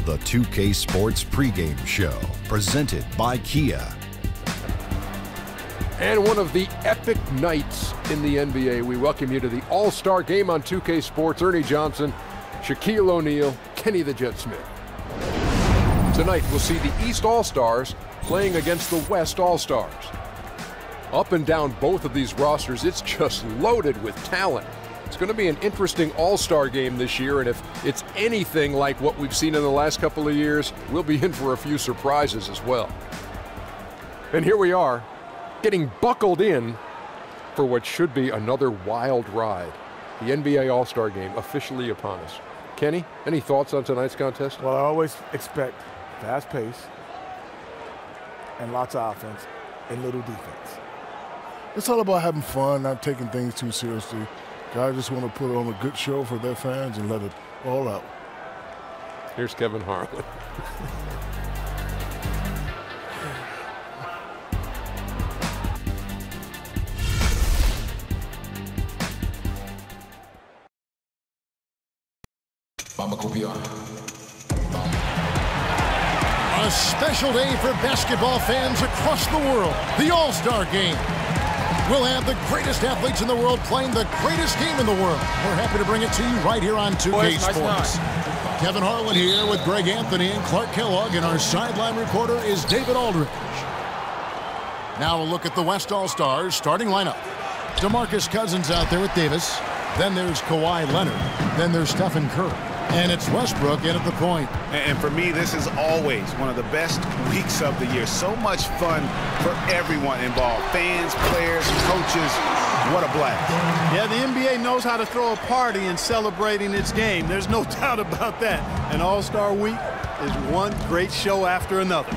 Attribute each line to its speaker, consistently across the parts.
Speaker 1: the 2K Sports pregame show, presented by Kia.
Speaker 2: And one of the epic nights in the NBA. We welcome you to the All-Star Game on 2K Sports. Ernie Johnson, Shaquille O'Neal, Kenny the Jet Smith. Tonight we'll see the East All-Stars playing against the West All-Stars. Up and down both of these rosters, it's just loaded with talent. It's going to be an interesting All-Star game this year, and if it's anything like what we've seen in the last couple of years, we'll be in for a few surprises as well. And here we are, getting buckled in for what should be another wild ride. The NBA All-Star Game officially upon us. Kenny, any thoughts on tonight's contest?
Speaker 3: Well, I always expect fast pace and lots of offense and little defense.
Speaker 4: It's all about having fun, not taking things too seriously. Guys just want to put on a good show for their fans and let it all out.
Speaker 2: Here's Kevin Harlan.
Speaker 5: A special day for basketball fans across the world. The All-Star Game. We'll have the greatest athletes in the world playing the greatest game in the world. We're happy to bring it to you right here on 2K Sports. Kevin Harlan here with Greg Anthony and Clark Kellogg, and our sideline reporter is David Aldridge. Now a look at the West All-Stars starting lineup. DeMarcus Cousins out there with Davis. Then there's Kawhi Leonard. Then there's Stephen Curry. And it's Westbrook in at the point.
Speaker 6: And for me, this is always one of the best weeks of the year. So much fun for everyone involved. Fans, players, coaches. What a blast.
Speaker 7: Yeah, the NBA knows how to throw a party in celebrating its game. There's no doubt about that. An All-Star Week is one great show after another.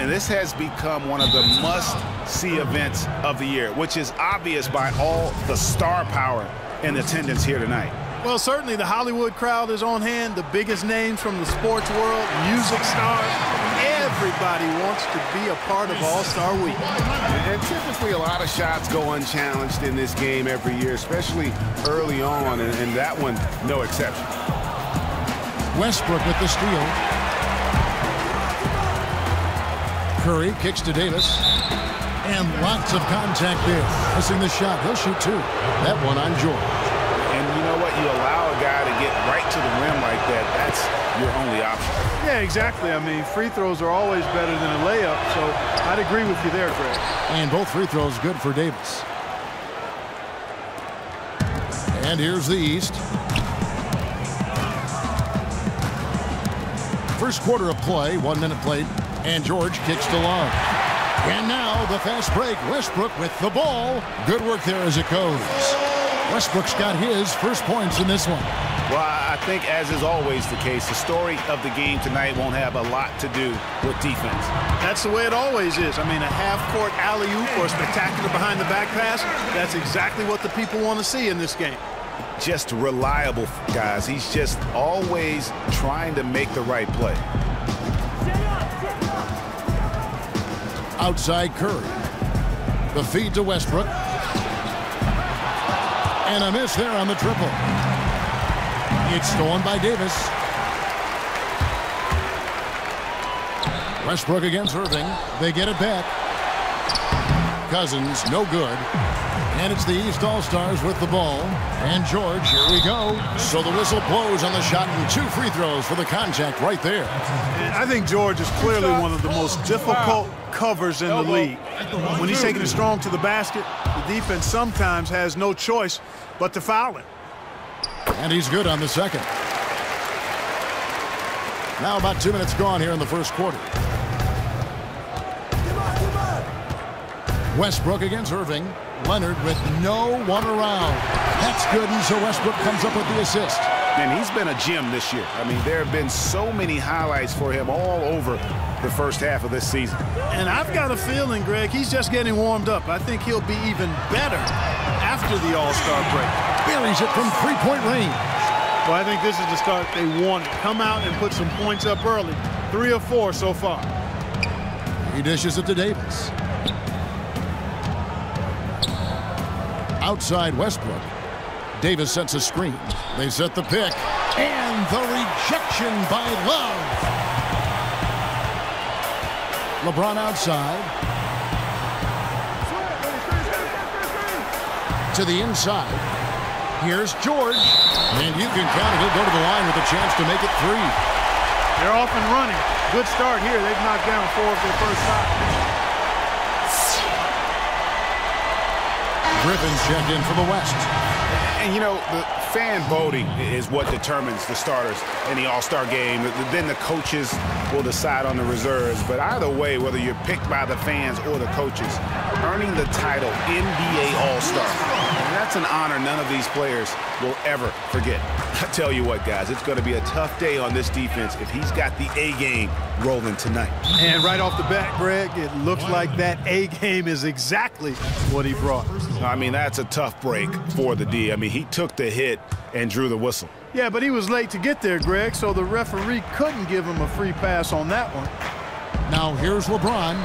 Speaker 6: And this has become one of the must-see events of the year, which is obvious by all the star power in attendance here tonight.
Speaker 7: Well, certainly the Hollywood crowd is on hand, the biggest names from the sports world, music stars. Everybody wants to be a part of All-Star Week.
Speaker 6: And typically a lot of shots go unchallenged in this game every year, especially early on, and that one, no exception.
Speaker 5: Westbrook with the steal. Curry kicks to Davis. And lots of contact there. Missing the shot. He'll shoot two. That one on George.
Speaker 6: And you know what? You allow a guy to get right to the rim like that. That's your only option.
Speaker 7: Yeah, exactly. I mean, free throws are always better than a layup, so I'd agree with you there, Greg.
Speaker 5: And both free throws good for Davis. And here's the East. First quarter of play, 1 minute played, and George kicks to long. And now the fast break. Westbrook with the ball. Good work there as it goes. Westbrook's got his first points in this one.
Speaker 6: Well, I think, as is always the case, the story of the game tonight won't have a lot to do with defense.
Speaker 7: That's the way it always is. I mean, a half-court alley-oop or a spectacular behind-the-back pass, that's exactly what the people want to see in this game.
Speaker 6: Just reliable, guys. He's just always trying to make the right play.
Speaker 5: Outside Curry. The feed to Westbrook. And a miss there on the triple. It's stolen by Davis. Westbrook against Irving. They get it back. Cousins, no good. And it's the East All-Stars with the ball. And George, here we go. So the whistle blows on the shot and 2 free throws for the contact right there.
Speaker 7: And I think George is clearly one of the most difficult covers in the league. When he's taking it strong to the basket, the defense sometimes has no choice but to foul him.
Speaker 5: And he's good on the second. Now about 2 minutes gone here in the first quarter. Westbrook against Irving. Leonard with no one around. That's good, and so Westbrook comes up with the assist.
Speaker 6: And he's been a gem this year. I mean, there have been so many highlights for him all over the first half of this season.
Speaker 7: And I've got a feeling, Greg, he's just getting warmed up. I think he'll be even better after the All-Star break.
Speaker 5: Buries it from three-point range.
Speaker 7: Well, I think this is the start they wanted. Come out and put some points up early. 3 of 4 so far.
Speaker 5: He dishes it to Davis. Outside Westbrook. Davis sets a screen. They set the pick. And the rejection by Love. LeBron outside. To the inside. Here's George. And you can count it. He'll go to the line with a chance to make it 3.
Speaker 7: They're off and running. Good start here. They've knocked down 4 of their first 5.
Speaker 5: Griffin's checked in for the West.
Speaker 6: And, you know, the fan voting is what determines the starters in the All-Star game. Then the coaches will decide on the reserves. But either way, whether you're picked by the fans or the coaches, earning the title NBA All-Star, that's an honor none of these players will ever forget. I tell you what, guys, it's going to be a tough day on this defense if he's got the A game rolling tonight.
Speaker 7: And right off the bat, Greg, it looks like that A game is exactly what he brought.
Speaker 6: I mean, that's a tough break for the D. I mean, he took the hit and drew the whistle.
Speaker 7: Yeah, but he was late to get there, Greg, so the referee couldn't give him a free pass on that one.
Speaker 5: Now here's LeBron.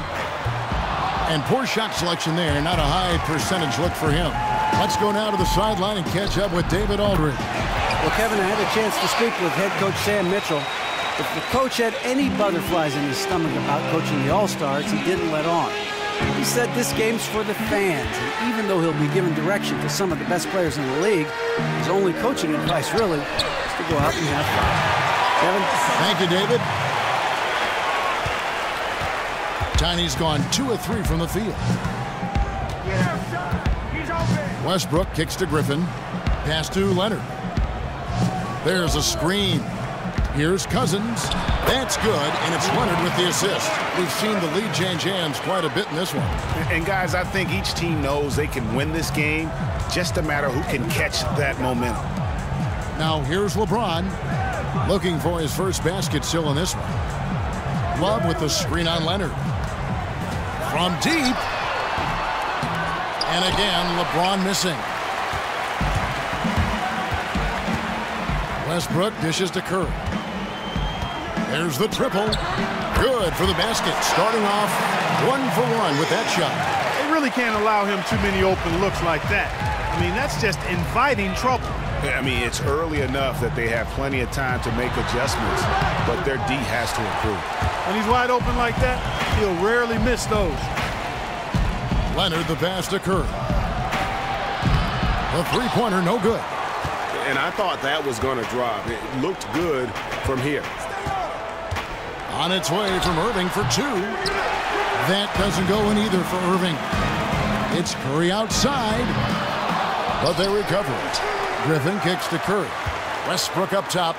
Speaker 5: And poor shot selection there. Not a high percentage look for him. Let's go now to the sideline and catch up with David Aldridge.
Speaker 8: Well, Kevin, I had a chance to speak with head coach Sam Mitchell. If the coach had any butterflies in his stomach about coaching the All-Stars, he didn't let on. He said this game's for the fans, and even though he'll be giving direction to some of the best players in the league, his only coaching advice really is to go out and have fun. Kevin?
Speaker 5: Thank you, David. Tiny's gone 2 of 3 from the field. Westbrook kicks to Griffin. Pass to Leonard. There's a screen. Here's Cousins. That's good, and it's Leonard with the assist. We've seen the lead change hands quite a bit in this one.
Speaker 6: And guys, I think each team knows they can win this game. Just a matter who can catch that momentum.
Speaker 5: Now here's LeBron looking for his first basket still in this one. Love with the screen on Leonard. From deep. And again, LeBron missing. Westbrook dishes to Curry. There's the triple. Good for the basket. Starting off 1 for 1 with that shot.
Speaker 7: They really can't allow him too many open looks like that. I mean, that's just inviting trouble.
Speaker 6: I mean, it's early enough that they have plenty of time to make adjustments, but their D has to improve.
Speaker 7: When he's wide open like that, he'll rarely miss those.
Speaker 5: Leonard, the pass to Curry. The three-pointer, no good.
Speaker 9: And I thought that was going to drop. It looked good from here.
Speaker 5: On its way from Irving for 2. That doesn't go in either for Irving. It's Curry outside, but they recover it. Griffin kicks to Curry. Westbrook up top.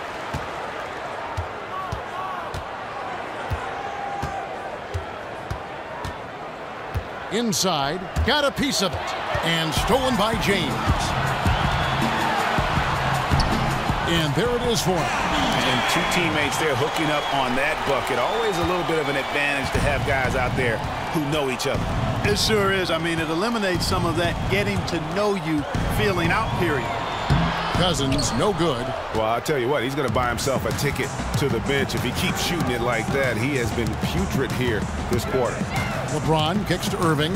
Speaker 5: Inside, got a piece of it, and stolen by James. And there it is for him.
Speaker 6: And 2 teammates there hooking up on that bucket. Always a little bit of an advantage to have guys out there who know each other.
Speaker 7: It sure is. I mean, it eliminates some of that getting to know you feeling out period.
Speaker 5: Cousins, no good.
Speaker 6: Well, I'll tell you what, he's going to buy himself a ticket to the bench. If he keeps shooting it like that, he has been putrid here this quarter.
Speaker 5: LeBron kicks to Irving.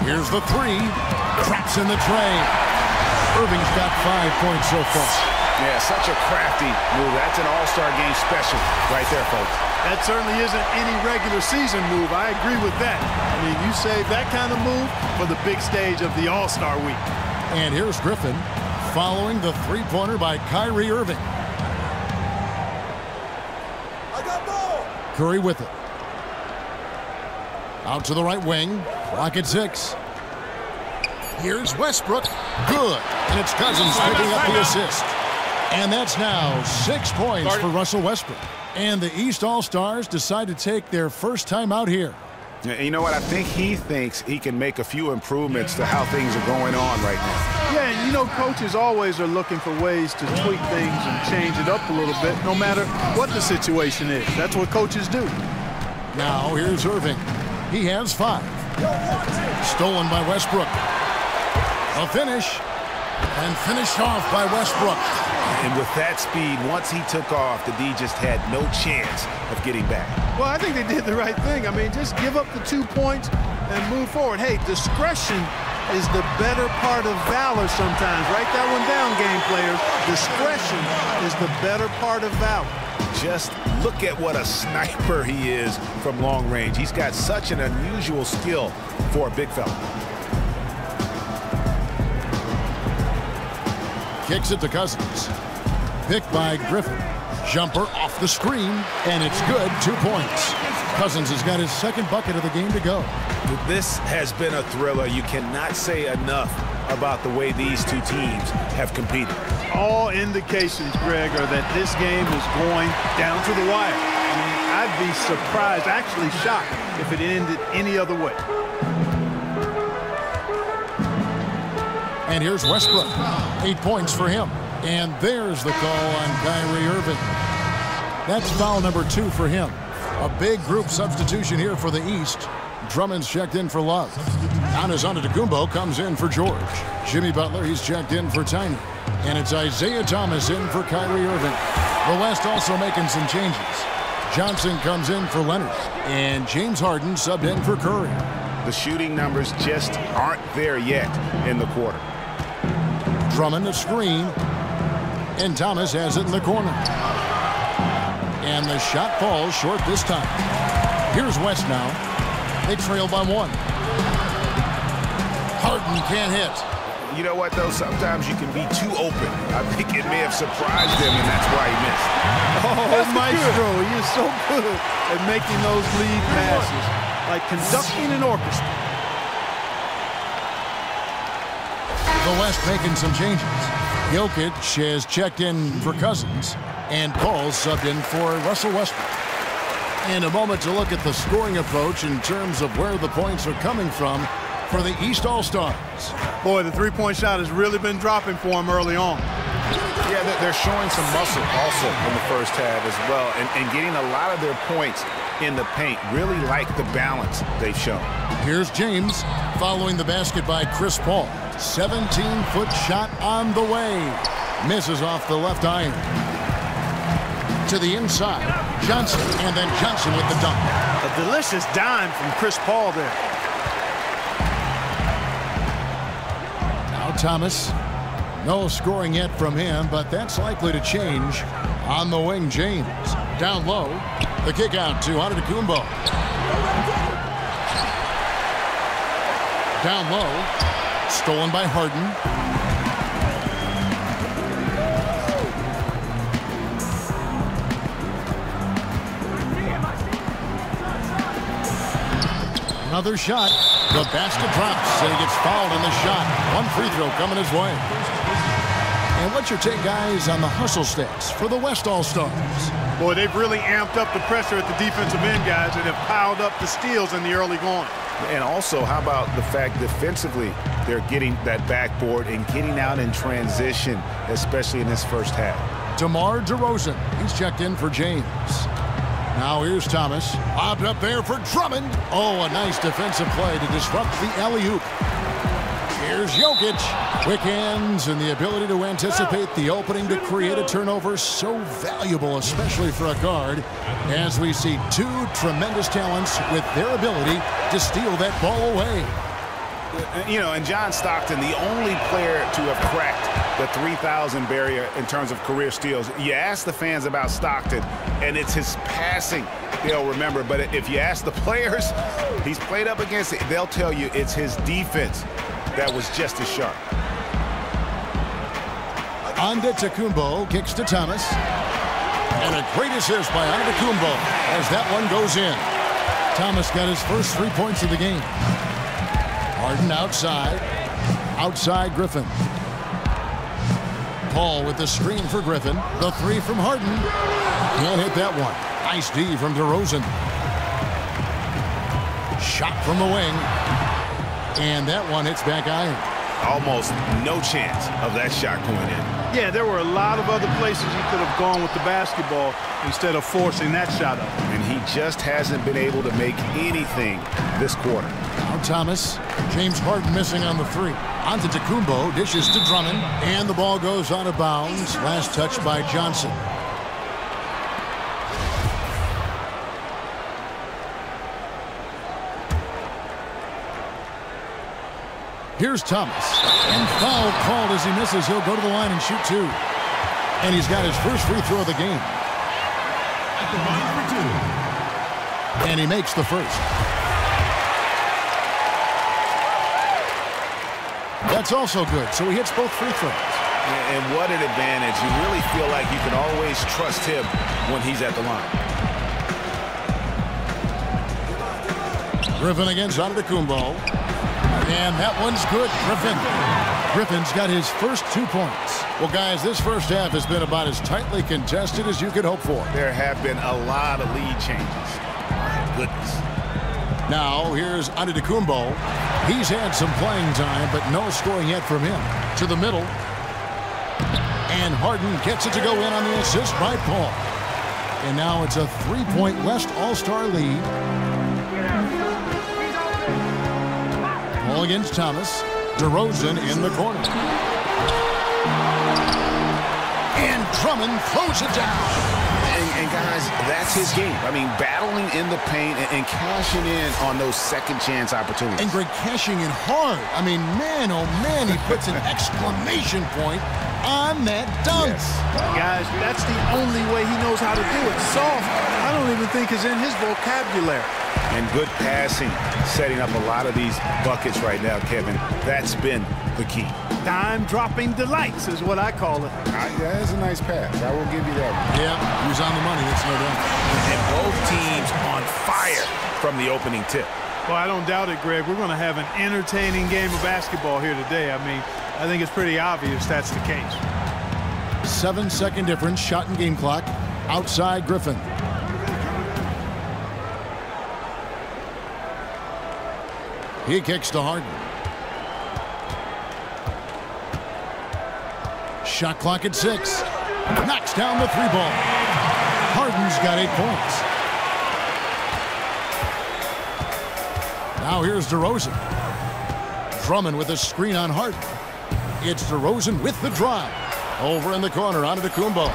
Speaker 5: Here's the 3. Traps in the tray. Irving's got 5 points so far.
Speaker 6: Yeah, such a crafty move. That's an All-Star game special right there, folks.
Speaker 7: That certainly isn't any regular season move. I agree with that. I mean, you save that kind of move for the big stage of the All-Star week.
Speaker 5: And here's Griffin following the three-pointer by Kyrie Irving.
Speaker 3: I got ball.
Speaker 5: Curry with it. Out to the right wing. Clock at 6. Here's Westbrook. Good. And it's Cousins picking up the assist. And that's now 6 points for Russell Westbrook. And the East All-Stars decide to take their first time out here.
Speaker 6: You know what? I think he thinks he can make a few improvements to how things are going on right now.
Speaker 7: Yeah, and you know, coaches always are looking for ways to tweak things and change it up a little bit, no matter what the situation is. That's what coaches do.
Speaker 5: Now here's Irving. He has 5. Stolen by Westbrook. A finish. And finished off by Westbrook.
Speaker 6: And with that speed, once he took off, the D just had no chance of getting back.
Speaker 7: Well, I think they did the right thing. I mean, just give up the 2 points and move forward. Hey, discretion is the better part of valor sometimes. Write that one down, game players. Discretion is the better part of valor.
Speaker 6: just look at what a sniper he is from long range. He's got such an unusual skill for a big fella.
Speaker 5: Kicks it to Cousins. Picked by Griffin. Jumper off the screen, and it's good. 2 points. Cousins has got his second bucket of the game to go.
Speaker 6: This has been a thriller. You cannot say enough about the way these two teams have competed.
Speaker 7: All indications, Greg, are that this game is going down to the wire. I mean, I'd be surprised, actually shocked, if it ended any other way.
Speaker 5: And here's Westbrook. 8 points for him. And there's the call on Kyrie Irving. That's foul number 2 for him. A big group substitution here for the East. Drummond's checked in for Love. Giannis Antetokounmpo comes in for George. Jimmy Butler, he's checked in for Tiny. And it's Isaiah Thomas in for Kyrie Irving. The West also making some changes. Johnson comes in for Leonard. And James Harden subbed in for Curry.
Speaker 6: The shooting numbers just aren't there yet in the quarter.
Speaker 5: Drummond a screen. And Thomas has it in the corner. And the shot falls short this time. Here's West now. They trail by 1. Harden can't hit.
Speaker 6: You know what, though? Sometimes you can be too open. I think it may have surprised him, and that's why he missed.
Speaker 7: Oh, Maestro, he is so good at making those lead passes, like conducting an orchestra.
Speaker 5: The West making some changes. Jokic has checked in for Cousins, and Paul subbed in for Russell Westbrook. In a moment to look at the scoring approach in terms of where the points are coming from for the East All-Stars.
Speaker 7: Boy, the three-point shot has really been dropping for him early on.
Speaker 6: Yeah, they're showing some muscle also in the first half as well, and getting a lot of their points in the paint. Really like the balance they've shown.
Speaker 5: Here's James following the basket by Chris Paul. 17-foot shot on the way. Misses off the left iron. To the inside. Johnson, and then Johnson with the dunk.
Speaker 7: A delicious dime from Chris Paul there.
Speaker 5: Now Thomas. No scoring yet from him, but that's likely to change. On the wing, James. Down low. The kick out to Antetokounmpo. Down low. Stolen by Harden. Another shot. The basket drops, and he gets fouled on the shot. One free throw coming his way. And what's your take, guys, on the hustle stats for the West All-Stars?
Speaker 7: Boy, they've really amped up the pressure at the defensive end, guys, and have piled up the steals in the early going.
Speaker 6: And also, how about the fact defensively they're getting that backboard and getting out in transition, especially in this first half.
Speaker 5: DeMar DeRozan, he's checked in for James. Now here's Thomas. Lobbed up there for Drummond. Oh, a nice defensive play to disrupt the alley-oop. Here's Jokic. Quick hands and the ability to anticipate the opening to create a turnover. So valuable, especially for a guard, as we see two tremendous talents with their ability to steal that ball away.
Speaker 6: You know, and John Stockton, the only player to have cracked the 3,000 barrier in terms of career steals. You ask the fans about Stockton, and it's his passing they'll remember. But if you ask the players he's played up against, they'll tell you it's his defense that was just as sharp.
Speaker 5: Antetokounmpo kicks to Thomas. And a great assist by Antetokounmpo as that one goes in. Thomas got his first 3 points of the game. Harden outside. Outside Griffin. Paul with the screen for Griffin. The three from Harden. Can't hit that one. Nice D from DeRozan. Shot from the wing. And that one hits back iron.
Speaker 6: Almost no chance of that shot going in.
Speaker 7: Yeah, there were a lot of other places he could have gone with the basketball instead of forcing that shot up.
Speaker 6: And he just hasn't been able to make anything this quarter.
Speaker 5: Now Thomas. James Harden missing on the three. Antetokounmpo dishes to Drummond. And the ball goes out of bounds. Last touch by Johnson. Here's Thomas. And foul called as he misses. He'll go to the line and shoot two. And he's got his first free throw of the game. at the line for 2. And he makes the first. That's also good, so he hits both free throws.
Speaker 6: And what an advantage. You really feel like you can always trust him when he's at the line.
Speaker 5: Griffin against Antetokounmpo. And that one's good. Griffin's got his first 2 points. Well, guys, this first half has been about as tightly contested as you could hope for.
Speaker 6: There have been a lot of lead changes. My goodness.
Speaker 5: Now, here's Antetokounmpo. He's had some playing time, but no scoring yet from him. To the middle. And Harden gets it to go in on the assist by Paul. And now it's a 3-point West All-Star lead. Paul against Thomas. DeRozan in the corner. And Drummond throws it down.
Speaker 6: And guys, that's his game. I mean, battling in the paint and cashing in on those second chance opportunities.
Speaker 5: And Greg cashing in hard. I mean, man, oh man, he puts an exclamation point on that dunk.
Speaker 6: Yes.
Speaker 7: Guys, that's the only way he knows how to do it. Soft, I don't even think is in his vocabulary.
Speaker 6: And good passing, setting up a lot of these buckets right now, Kevin. That's been the key.
Speaker 7: Dime-dropping delights is what I call it.
Speaker 6: That's a nice pass. I will give you that one.
Speaker 5: Yeah, he was on the money, that's no doubt.
Speaker 6: And both teams on fire from the opening tip.
Speaker 7: Well, I don't doubt it, Greg. We're going to have an entertaining game of basketball here today. I mean, I think it's pretty obvious that's the case.
Speaker 5: 7-second difference, shot and game clock. Outside Griffin. He kicks to Harden. Shot clock at 6. Knocks down the 3-ball. Harden's got 8 points. Now here's DeRozan. Drummond with a screen on Harden. It's DeRozan with the drive. Over in the corner, Antetokounmpo.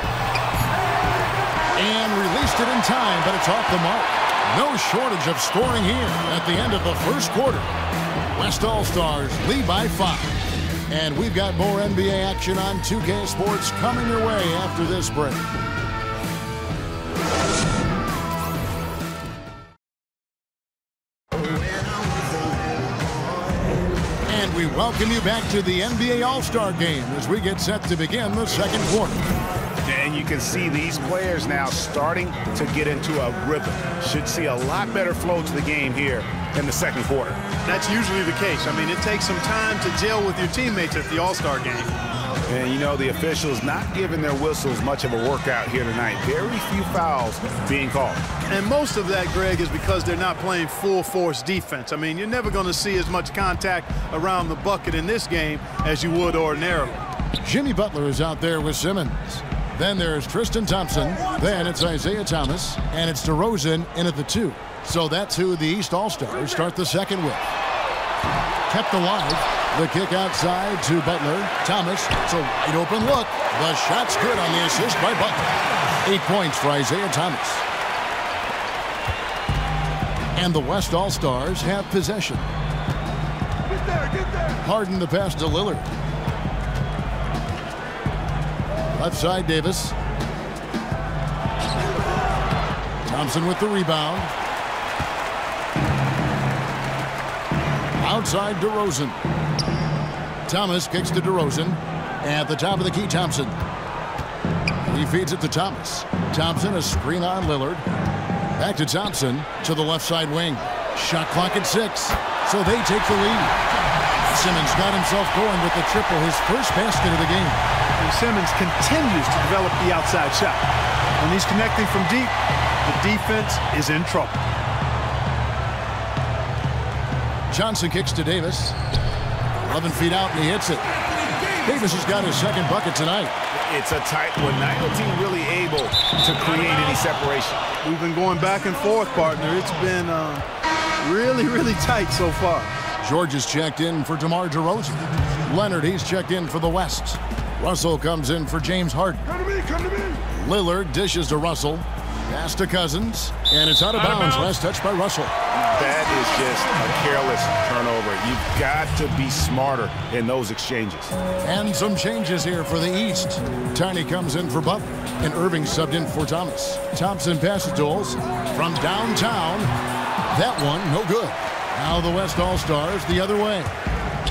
Speaker 5: And released it in time, but it's off the mark. No shortage of scoring here at the end of the first quarter. West All-Stars lead by 5. And we've got more NBA action on 2K Sports coming your way after this break. And we welcome you back to the NBA All-Star Game as we get set to begin the second quarter.
Speaker 6: And you can see these players now starting to get into a rhythm. Should see a lot better flow to the game here in the second quarter.
Speaker 7: That's usually the case. I mean, it takes some time to gel with your teammates at the All-Star game.
Speaker 6: And, you know, the officials not giving their whistles much of a workout here tonight. Very few fouls being called.
Speaker 7: And most of that, Greg, is because they're not playing full-force defense. I mean, you're never going to see as much contact around the bucket in this game as you would ordinarily.
Speaker 5: Jimmy Butler is out there with Simmons. Then there's Tristan Thompson. Then it's Isaiah Thomas. And it's DeRozan in at the 2. So that's who the East All-Stars start the second with. Kept alive. The kick outside to Butler. Thomas, it's a wide open look. The shot's good on the assist by Butler. 8 points for Isaiah Thomas. And the West All-Stars have possession.
Speaker 4: Get there.
Speaker 5: Harden the pass to Lillard. Left side, Davis. Thompson with the rebound. Outside, DeRozan. Thomas kicks to DeRozan. At the top of the key, Thompson. He feeds it to Thomas. Thompson, a screen on Lillard. Back to Thompson to the left side wing. Shot clock at 6. So they take the lead. Simmons got himself going with the triple, his first basket of the game.
Speaker 7: And Simmons continues to develop the outside shot. When he's connecting from deep, the defense is in trouble.
Speaker 5: Johnson kicks to Davis. 11 feet out, and he hits it. Davis has got his second bucket tonight.
Speaker 6: It's a tight one. Neither team really able to create any separation.
Speaker 7: We've been going back and forth, partner. It's been really, really tight so far.
Speaker 5: George is checked in for DeMar DeRozan. Leonard, he's checked in for the West. Russell comes in for James Harden.
Speaker 4: Come to me.
Speaker 5: Lillard dishes to Russell. Pass to Cousins, and it's out of bounds. Last touch by Russell.
Speaker 6: That is just a careless turnover. You've got to be smarter in those exchanges.
Speaker 5: And some changes here for the East. Tiny comes in for Butler, and Irving subbed in for Thomas. Thompson passes Doles from downtown. That one, no good. Now the West All-Stars the other way.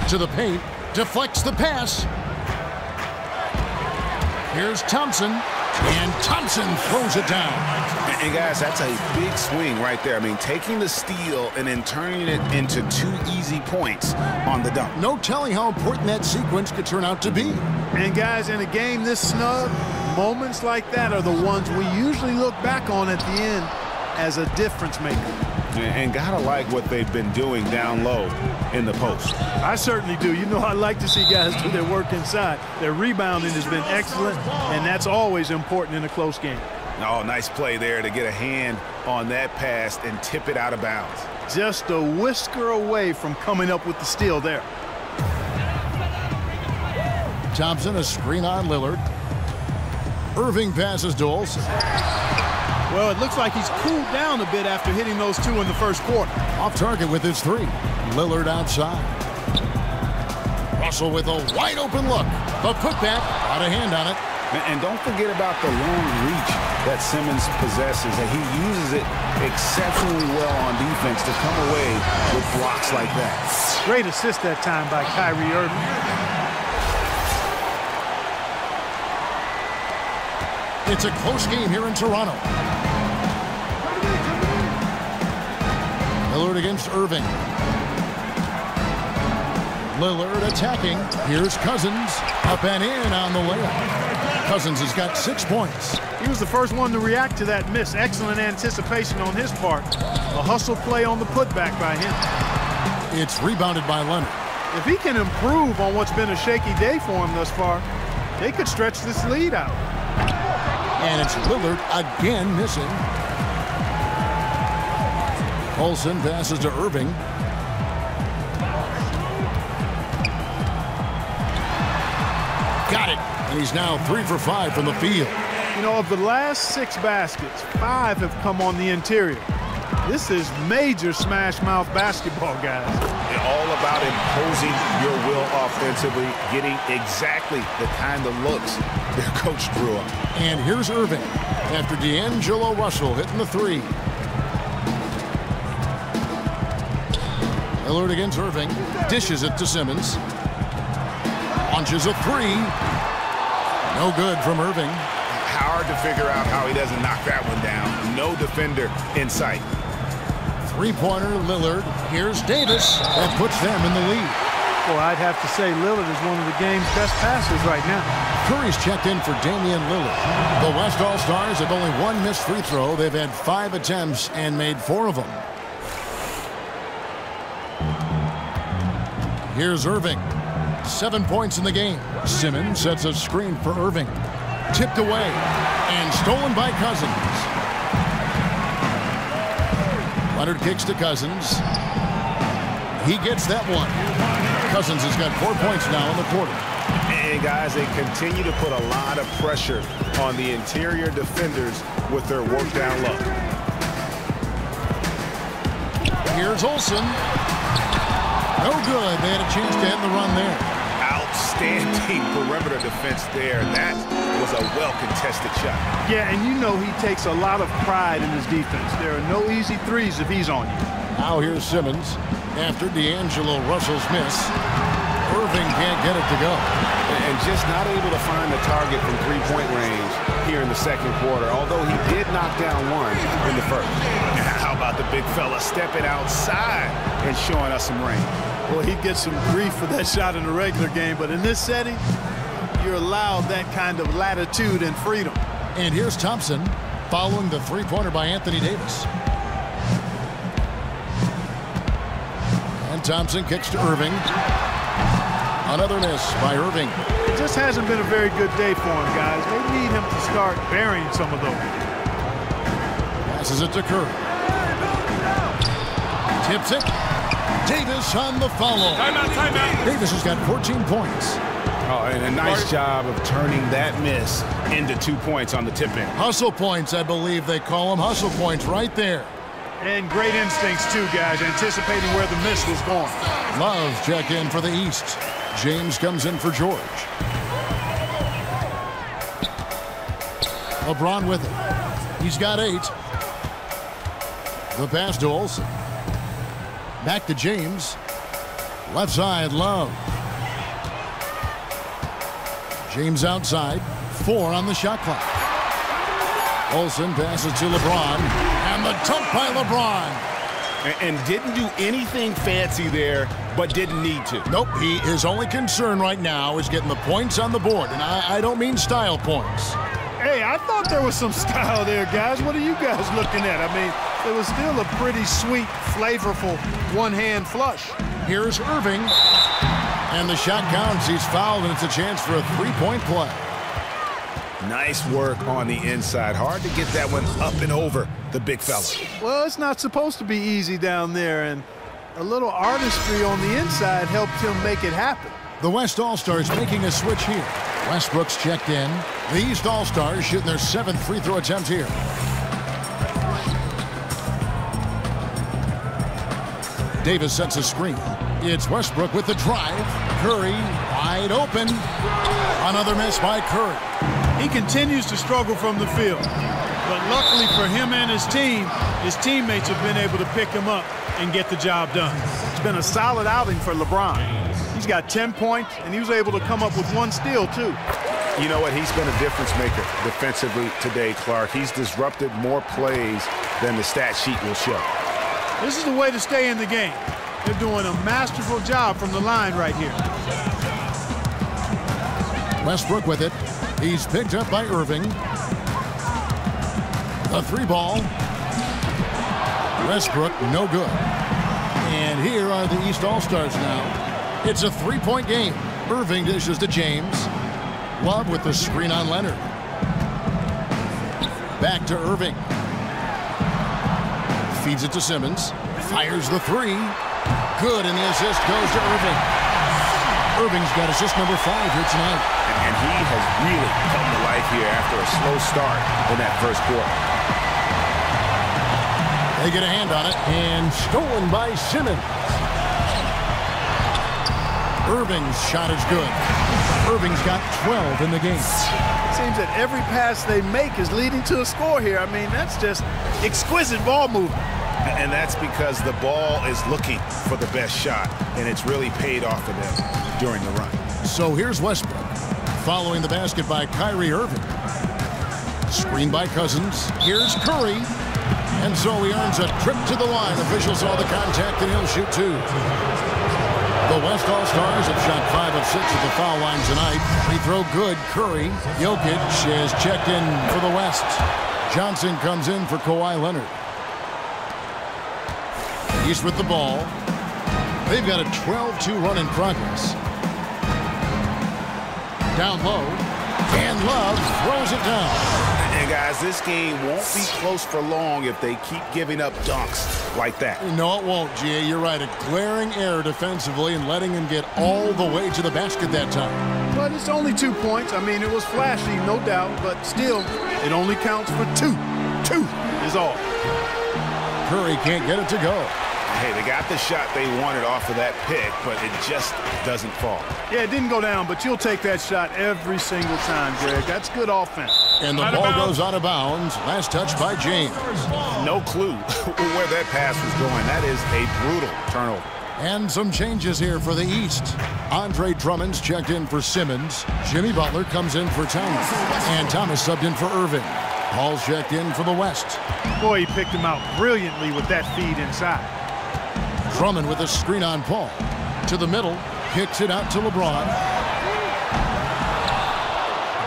Speaker 5: To the paint, deflects the pass. Here's Thompson, and Thompson throws it down.
Speaker 6: And guys, that's a big swing right there. I mean, taking the steal and then turning it into 2 easy points on the dunk.
Speaker 5: No telling how important that sequence could turn out to be.
Speaker 7: And guys, in a game this snug, moments like that are the ones we usually look back on at the end as a difference maker.
Speaker 6: And gotta like what they've been doing down low in the post.
Speaker 7: I certainly do. You know, I like to see guys do their work inside. Their rebounding has been excellent, and that's always important in a close game.
Speaker 6: Oh, nice play there to get a hand on that pass and tip it out of bounds.
Speaker 7: Just a whisker away from coming up with the steal there.
Speaker 5: Thompson, a screen on Lillard. Irving passes Doles.
Speaker 7: Well, it looks like he's cooled down a bit after hitting those 2 in the first quarter.
Speaker 5: Off target with his 3. Lillard outside. Russell with a wide open look. The putback, out of hand on it.
Speaker 6: And don't forget about the long reach that Simmons possesses. And he uses it exceptionally well on defense to come away with blocks like that.
Speaker 7: Great assist that time by Kyrie Irving.
Speaker 5: It's a close game here in Toronto. Lillard against Irving. Lillard attacking. Here's Cousins. Up and in on the layup. Cousins has got 6 points.
Speaker 7: He was the first one to react to that miss. Excellent anticipation on his part. A hustle play on the putback by him.
Speaker 5: It's rebounded by Leonard.
Speaker 7: If he can improve on what's been a shaky day for him thus far, they could stretch this lead out.
Speaker 5: And it's Lillard again missing. Olsen passes to Irving. Got it. And he's now 3 for 5 from the field.
Speaker 7: You know, of the last 6 baskets, 5 have come on the interior. This is major smash mouth basketball, guys.
Speaker 6: All about imposing your will offensively, getting exactly the kind of looks their coach drew up.
Speaker 5: And here's Irving after D'Angelo Russell hitting the 3. Lillard against Irving. Dishes it to Simmons. Launches a 3. No good from Irving.
Speaker 6: Hard to figure out how he doesn't knock that one down. No defender in sight.
Speaker 5: 3-pointer Lillard. Here's Davis. That puts them in the lead.
Speaker 7: Well, I'd have to say Lillard is one of the game's best passers right now.
Speaker 5: Curry's checked in for Damian Lillard. The West All-Stars have only 1 missed free throw. They've had 5 attempts and made 4 of them. Here's Irving. 7 points in the game. Simmons sets a screen for Irving. Tipped away and stolen by Cousins. Leonard kicks to Cousins. He gets that one. Cousins has got 4 points now in the quarter.
Speaker 6: And guys, they continue to put a lot of pressure on the interior defenders with their work down low.
Speaker 5: Here's Olsen. No good. They had a chance to end the run there.
Speaker 6: Outstanding perimeter defense there. That was a well-contested shot.
Speaker 7: Yeah, and you know he takes a lot of pride in his defense. There are no easy threes if he's on you.
Speaker 5: Now here's Simmons. After D'Angelo Russell's miss, Irving can't get it to go.
Speaker 6: And just not able to find the target from three-point range here in the second quarter, although he did knock down one in the first. How about the big fella stepping outside and showing us some range?
Speaker 7: Well, he gets some grief for that shot in the regular game, but in this setting, you're allowed that kind of latitude and freedom.
Speaker 5: And here's Thompson following the 3-pointer by Anthony Davis. And Thompson kicks to Irving. Another miss by Irving.
Speaker 7: It just hasn't been a very good day for him, guys. They need him to start burying some of those.
Speaker 5: Passes it to Curry. Tips it. Davis on the follow.
Speaker 10: Timeout.
Speaker 5: Davis has got 14 points.
Speaker 6: Oh, and a nice job of turning that miss into 2 points on the tip in.
Speaker 5: Hustle points, I believe they call them. Hustle points right there.
Speaker 7: And great instincts, too, guys, anticipating where the miss was going.
Speaker 5: Love check in for the East. James comes in for George. LeBron with it. He's got 8. The pass to Olsen. Back to James. Left side, Love. James outside. 4 on the shot clock. Olsen passes to LeBron. And the dunk by LeBron.
Speaker 9: And didn't do anything fancy there, but didn't need to.
Speaker 5: Nope, his only concern right now is getting the points on the board. And I don't mean style points.
Speaker 7: Hey, I thought there was some style there, guys. What are you guys looking at? I mean, it was still a pretty sweet, flavorful one-hand flush.
Speaker 5: Here's Irving. And the shot counts. He's fouled, and it's a chance for a three-point play.
Speaker 6: Nice work on the inside. Hard to get that one up and over the big fella.
Speaker 7: Well, it's not supposed to be easy down there, and a little artistry on the inside helped him make it happen.
Speaker 5: The West All-Stars making a switch here. Westbrook's checked in. The East All-Stars shooting their 7th free throw attempt here. Davis sets a screen. It's Westbrook with the drive. Curry wide open. Another miss by Curry.
Speaker 7: He continues to struggle from the field. But luckily for him and his team, his teammates have been able to pick him up and get the job done. It's been a solid outing for LeBron. He's got 10 points, and he was able to come up with 1 steal, too.
Speaker 6: You know what? He's been a difference maker defensively today, Clark. He's disrupted more plays than the stat sheet will show.
Speaker 7: This is the way to stay in the game. They're doing a masterful job from the line right here.
Speaker 5: Westbrook with it. He's picked up by Irving. The 3 ball. Westbrook, no good. And here are the East All-Stars now. It's a 3-point game. Irving dishes to James. Love with the screen on Leonard. Back to Irving. Feeds it to Simmons. Fires the 3. Good, and the assist goes to Irving. Irving's got assist number 5 here tonight.
Speaker 6: And he has really come to life here after a slow start in that first quarter.
Speaker 5: They get a hand on it, and stolen by Simmons. Irving's shot is good. Irving's got 12 in the game.
Speaker 7: It seems that every pass they make is leading to a score here. I mean, that's just exquisite ball movement.
Speaker 6: And that's because the ball is looking for the best shot, and it's really paid off for them during the run.
Speaker 5: So here's Westbrook, following the basket by Kyrie Irving. Screen by Cousins. Here's Curry. And so he earns a trip to the line. Officials saw the contact, and he'll shoot 2. The West All-Stars have shot 5 of 6 at the foul line tonight. Free throw good. Curry. Jokic is checked in for the West. Johnson comes in for Kawhi Leonard. East with the ball. They've got a 12-2 run in progress. Down low. And Love throws it down.
Speaker 6: And guys, this game won't be close for long if they keep giving up dunks like that.
Speaker 5: No, it won't, G.A. You're right. A glaring error defensively and letting him get all the way to the basket that time.
Speaker 7: But it's only 2 points. I mean, it was flashy, no doubt, but still, it only counts for 2. 2 is all.
Speaker 5: Curry can't get it to go.
Speaker 6: Hey, they got the shot they wanted off of that pick, but it just doesn't fall.
Speaker 7: Yeah, it didn't go down, but you'll take that shot every single time, Greg. That's good offense.
Speaker 5: And the ball goes out of bounds. Last touch by James.
Speaker 6: No clue where that pass was going. That is a brutal turnover.
Speaker 5: And some changes here for the East. Andre Drummond's checked in for Simmons. Jimmy Butler comes in for Thomas. And Thomas subbed in for Irving. Paul's checked in for the West.
Speaker 7: Boy, he picked him out brilliantly with that feed inside.
Speaker 5: Drummond with a screen on Paul. To the middle. Kicks it out to LeBron.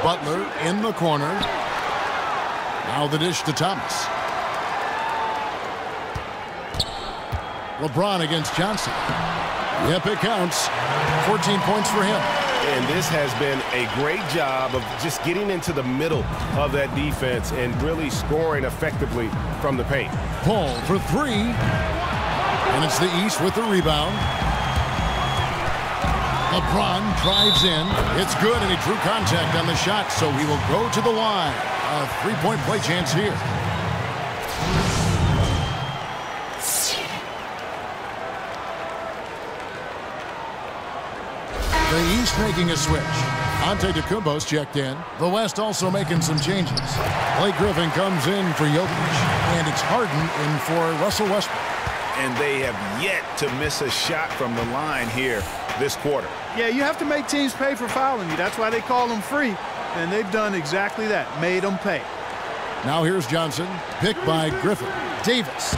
Speaker 5: Butler in the corner. Now the dish to Thomas. LeBron against Johnson. Yep, it counts. 14 points for him.
Speaker 9: And this has been a great job of just getting into the middle of that defense and really scoring effectively from the paint.
Speaker 5: Paul for 3. And it's the East with the rebound. LeBron drives in. It's good, and he drew contact on the shot, so he will go to the line. A three-point play chance here. The East making a switch. Antetokounmpo's checked in. The West also making some changes. Blake Griffin comes in for Jokic, and it's Harden in for Russell Westbrook.
Speaker 6: And they have yet to miss a shot from the line here this quarter.
Speaker 7: Yeah, you have to make teams pay for fouling you. That's why they call them free. And they've done exactly that, made them pay.
Speaker 5: Now here's Johnson, picked by Griffin. Davis.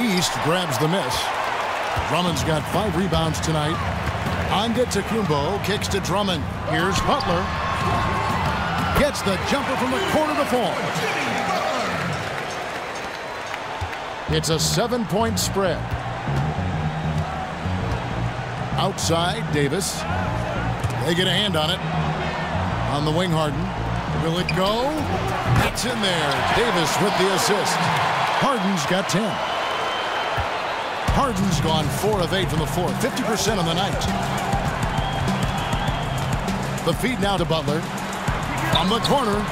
Speaker 5: East grabs the miss. Drummond's got 5 rebounds tonight. Antetokounmpo kicks to Drummond. Here's Butler. Gets the jumper from the corner to fall. It's a 7-point spread. Outside, Davis. They get a hand on it. On the wing, Harden. Will it go? It's in there. Davis with the assist. Harden's got 10. Harden's gone 4 of 8 from the floor. 50% on the night. The feed now to Butler. From the corner.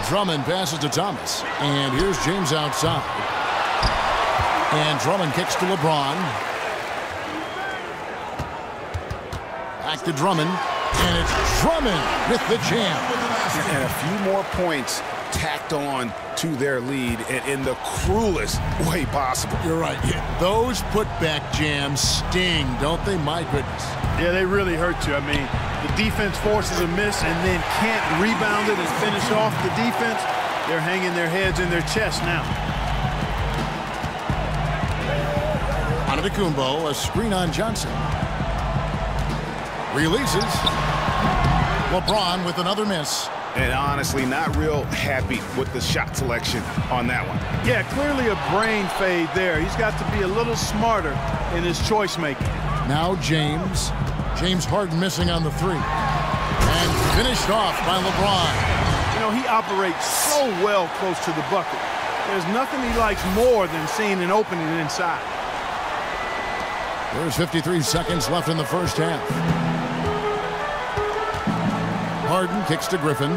Speaker 5: Drummond passes to Thomas. And here's James outside. And Drummond kicks to LeBron. Back to Drummond. And it's Drummond with the jam.
Speaker 6: And a few more points tacked on to their lead in the cruelest way possible.
Speaker 5: You're right. Yeah. Those putback jams sting, don't they? My goodness.
Speaker 7: Yeah, they really hurt you. I mean, the defense forces a miss and then can't rebound it and finish off the defense. They're hanging their heads in their chest now.
Speaker 5: Antetokounmpo, a screen on Johnson. Releases. LeBron with another miss.
Speaker 6: And honestly, not real happy with the shot selection on that one.
Speaker 7: Yeah, clearly a brain fade there. He's got to be a little smarter in his choice making.
Speaker 5: Now James. James Harden missing on the 3. And finished off by LeBron.
Speaker 7: You know, he operates so well close to the bucket. There's nothing he likes more than seeing an opening inside.
Speaker 5: There's 53 seconds left in the first half. Harden kicks to Griffin.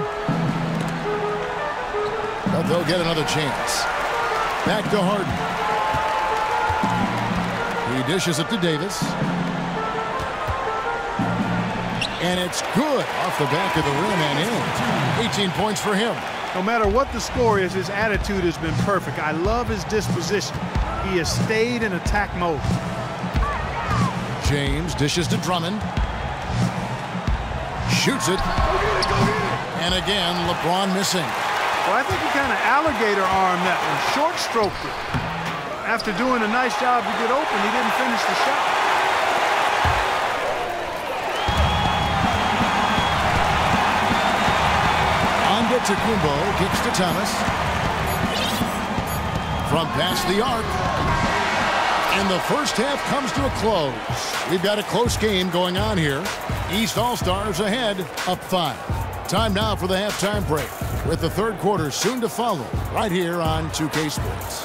Speaker 5: But they'll get another chance. Back to Harden. He dishes it to Davis. And it's good off the back of the rim and in. 18 points for him.
Speaker 7: No matter what the score is, his attitude has been perfect. I love his disposition. He has stayed in attack mode.
Speaker 5: James dishes to Drummond. Shoots it. And again, LeBron missing.
Speaker 7: Well, I think he kind of alligator armed that one. Short stroked it. After doing a nice job to get open, he didn't finish the shot.
Speaker 5: Antetokounmpo kicks to Thomas. From past the arc. And the first half comes to a close. We've got a close game going on here. East All-Stars ahead, up 5. Time now for the halftime break, with the third quarter soon to follow, right here on 2K Sports.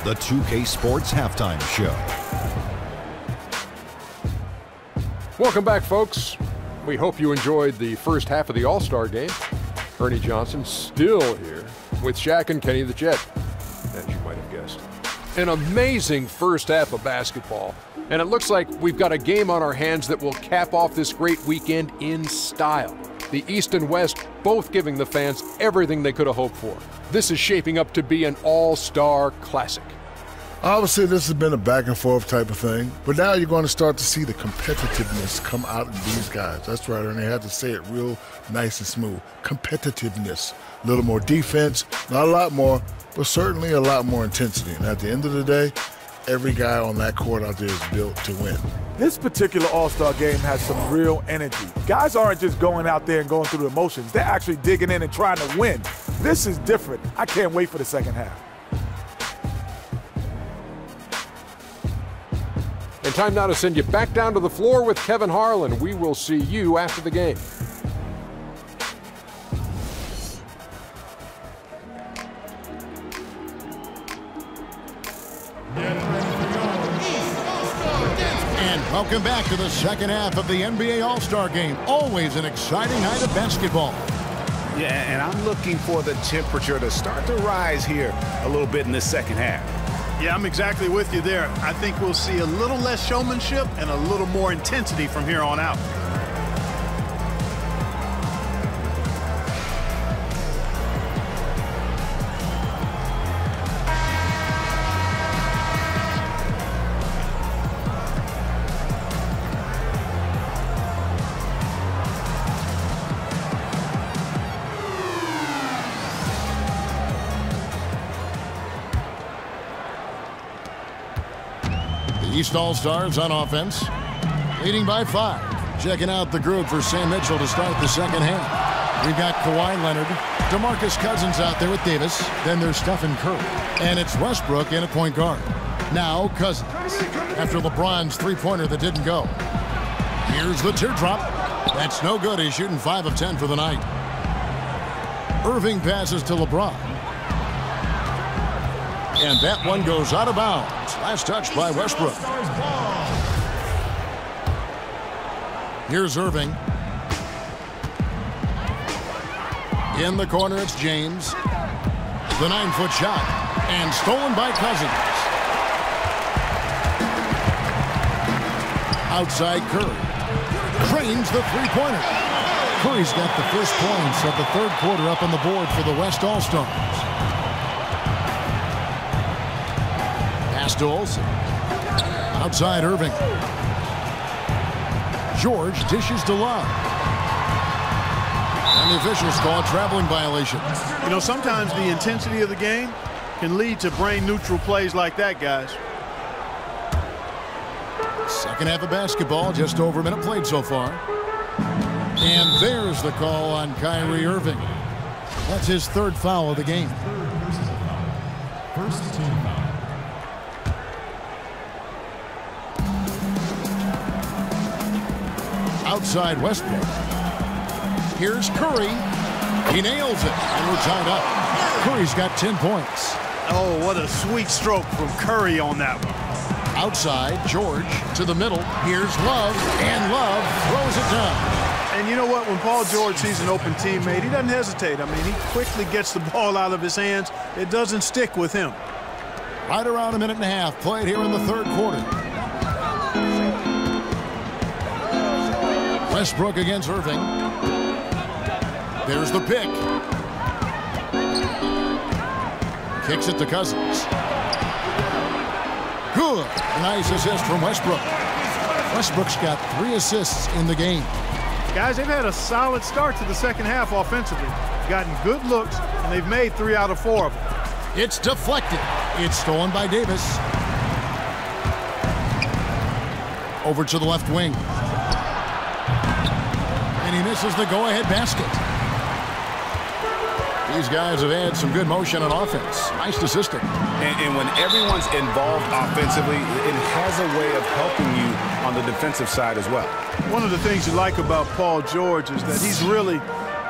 Speaker 1: The 2K Sports Halftime Show.
Speaker 2: Welcome back, folks. We hope you enjoyed the first half of the All-Star game. Ernie Johnson still here with Shaq and Kenny the Jet, as you might have guessed. An amazing first half of basketball, and it looks like we've got a game on our hands that will cap off this great weekend in style. The East and West both giving the fans everything they could have hoped for. This is shaping up to be an all-star classic.
Speaker 4: Obviously, this has been a back-and-forth type of thing, but now you're going to start to see the competitiveness come out of these guys. That's right, and they have to say it real nice and smooth. Competitiveness. A little more defense, not a lot more, but certainly a lot more intensity. And at the end of the day, every guy on that court out there is built to win.
Speaker 3: This particular All-Star game has some real energy. Guys aren't just going out there and going through the emotions. They're actually digging in and trying to win. This is different. I can't wait for the second half.
Speaker 2: And time now to send you back down to the floor with Kevin Harlan. We will see you after the game.
Speaker 10: Get ready for your East All-Star Game.
Speaker 5: Welcome back to the second half of the NBA All-Star Game. Always an exciting night of basketball.
Speaker 6: Yeah, and I'm looking for the temperature to start to rise here a little bit in the second half.
Speaker 7: Yeah, I'm exactly with you there. I think we'll see a little less showmanship and a little more intensity from here on out.
Speaker 5: East All-Stars on offense, leading by 5. Checking out the group for Sam Mitchell to start the second half. We've got Kawhi Leonard, DeMarcus Cousins out there with Davis. Then there's Stephen Curry. And it's Westbrook in at point guard. Now Cousins, after LeBron's three-pointer that didn't go. Here's the teardrop. That's no good. He's shooting 5 of 10 for the night. Irving passes to LeBron. And that one goes out of bounds. Last touch by Westbrook. Here's Irving. In the corner, it's James. The 9-foot shot. And stolen by Cousins. Outside Curry. Drains the three-pointer. Curry's got the first points of the third quarter up on the board for the West All-Stars. To Olsen. Outside Irving. George dishes to Love. And the officials call a traveling violation.
Speaker 7: You know, sometimes the intensity of the game can lead to brain-neutral plays like that, guys.
Speaker 5: Second half of basketball, just over a minute played so far. And there's the call on Kyrie Irving. That's his third foul of the game.
Speaker 10: First team foul.
Speaker 5: Outside Westbrook. Here's Curry. He nails it, and we're tied up. Curry's got 10 points.
Speaker 7: Oh, what a sweet stroke from Curry on that one.
Speaker 5: Outside, George to the middle. Here's Love, and Love throws it down.
Speaker 7: And you know what? When Paul George sees an open teammate, he doesn't hesitate. I mean, he quickly gets the ball out of his hands. It doesn't stick with him.
Speaker 5: Right around a minute and a half played here in the third quarter. Westbrook against Irving. There's the pick. Kicks it to Cousins. Good. Nice assist from Westbrook. Westbrook's got 3 assists in the game.
Speaker 7: Guys, they've had a solid start to the second half offensively. Gotten good looks, and they've made 3 out of 4 of them.
Speaker 5: It's deflected. It's stolen by Davis. Over to the left wing. And he misses the go-ahead basket. These guys have had some good motion on offense. Nice assisting.
Speaker 6: And when everyone's involved offensively, it has a way of helping you on the defensive side as well.
Speaker 7: One of the things you like about Paul George is that he's really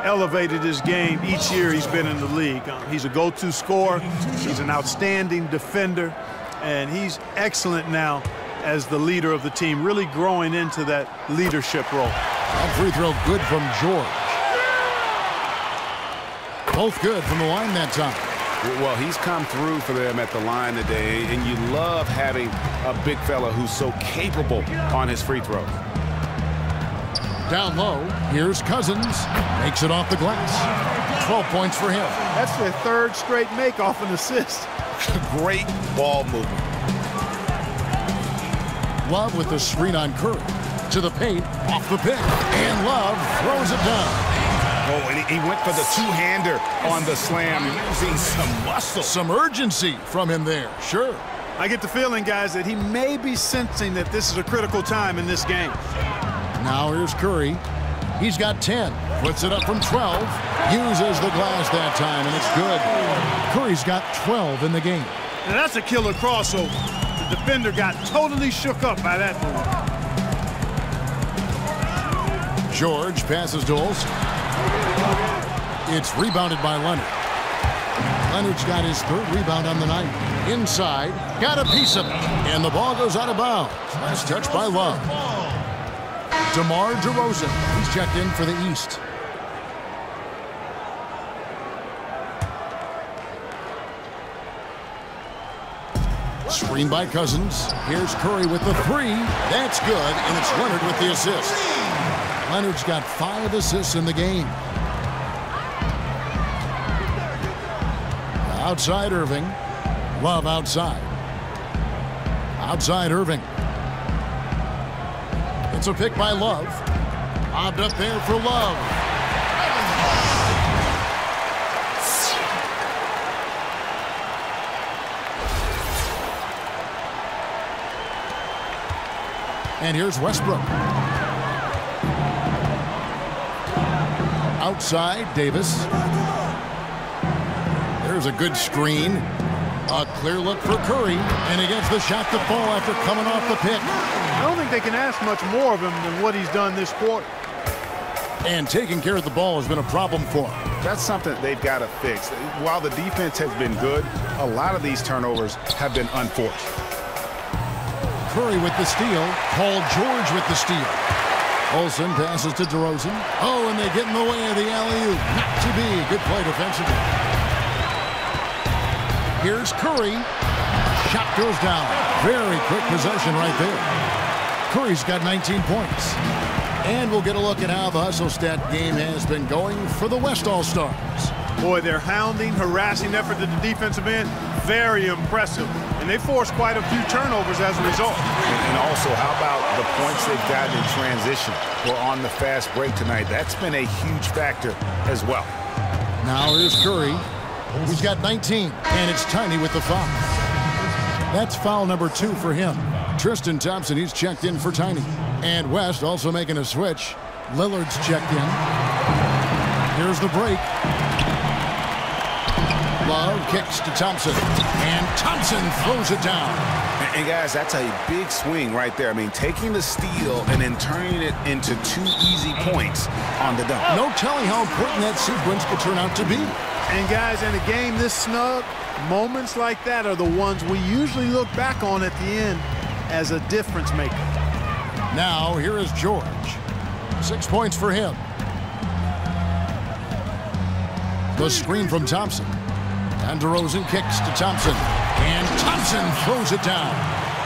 Speaker 7: elevated his game each year he's been in the league. He's a go-to scorer. He's an outstanding defender. And he's excellent now as the leader of the team, really growing into that leadership role.
Speaker 5: That free throw good from George. Both good from the line that time.
Speaker 6: Well, he's come through for them at the line today, and you love having a big fella who's so capable on his free throws.
Speaker 5: Down low, here's Cousins. Makes it off the glass. 12 points for him.
Speaker 7: That's their third straight make off an assist.
Speaker 6: Great ball movement.
Speaker 5: Love with the screen on Curry. To the paint, off the pick. And Love throws it down.
Speaker 6: Oh, and he went for the two-hander on the slam. Using some muscle.
Speaker 5: Some urgency from him there, sure.
Speaker 7: I get the feeling, guys, that he may be sensing that this is a critical time in this game.
Speaker 5: Now here's Curry. He's got 10. Puts it up from 12. Uses the glass that time, and it's good. Curry's got 12 in the game.
Speaker 7: Now that's a killer crossover. The defender got totally shook up by that move.
Speaker 5: George passes to Olsen. It's rebounded by Leonard. Leonard's got his 3rd rebound on the night. Inside, got a piece of it, and the ball goes out of bounds. Last touch by Love. DeMar DeRozan, he's checked in for the East. Screen by Cousins. Here's Curry with the 3. That's good, and it's Leonard with the assist. Leonard's got 5 assists in the game. Outside Irving. Love outside. Outside Irving. It's a pick by Love. Lobbed up there for Love. And here's Westbrook. Outside, Davis. There's a good screen. A clear look for Curry. And he gets the shot to fall after coming off the pick.
Speaker 7: I don't think they can ask much more of him than what he's done this quarter.
Speaker 5: And taking care of the ball has been a problem for him.
Speaker 6: That's something they've got to fix. While the defense has been good, a lot of these turnovers have been unforced.
Speaker 5: Curry with the steal. Paul George with the steal. Olsen passes to DeRozan. Oh, and they get in the way of the alley-oop. Not to be. Good play defensively. Here's Curry. Shot goes down. Very quick possession right there. Curry's got 19 points. And we'll get a look at how the hustle stat game has been going for the West All-Stars.
Speaker 7: Boy, their hounding, harassing effort at the defensive end, very impressive. And they forced quite a few turnovers as a result.
Speaker 6: And also, how about the points they've gotten in transition or on the fast break tonight? That's been a huge factor as well.
Speaker 5: Now here's Curry. He's got 19, and it's Tiny with the foul. That's foul number 2 for him. Tristan Thompson, he's checked in for Tiny. And West also making a switch. Lillard's checked in. Here's the break. Love kicks to Thompson. And Thompson throws it down.
Speaker 6: And guys, that's a big swing right there. I mean, taking the steal and then turning it into 2 easy points on the dunk.
Speaker 5: No telling how important that sequence could turn out to be.
Speaker 7: And guys, in a game this snug, moments like that are the ones we usually look back on at the end as a difference maker.
Speaker 5: Now, here is George. 6 points for him. The screen from Thompson. And DeRozan kicks to Thompson. And Thompson throws it down.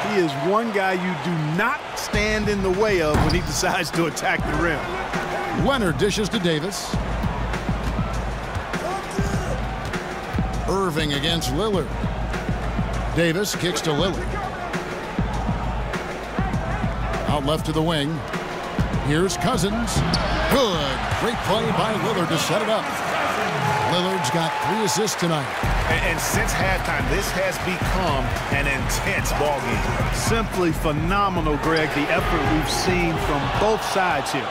Speaker 7: He is one guy you do not stand in the way of when he decides to attack the rim.
Speaker 5: Leonard dishes to Davis. Irving against Lillard. Davis kicks to Lillard. Out left to the wing. Here's Cousins. Good. Great play by Lillard to set it up. Lillard's got 3 assists tonight.
Speaker 6: And since halftime, this has become an intense ball game.
Speaker 7: Simply phenomenal, Greg, the effort we've seen from both sides here.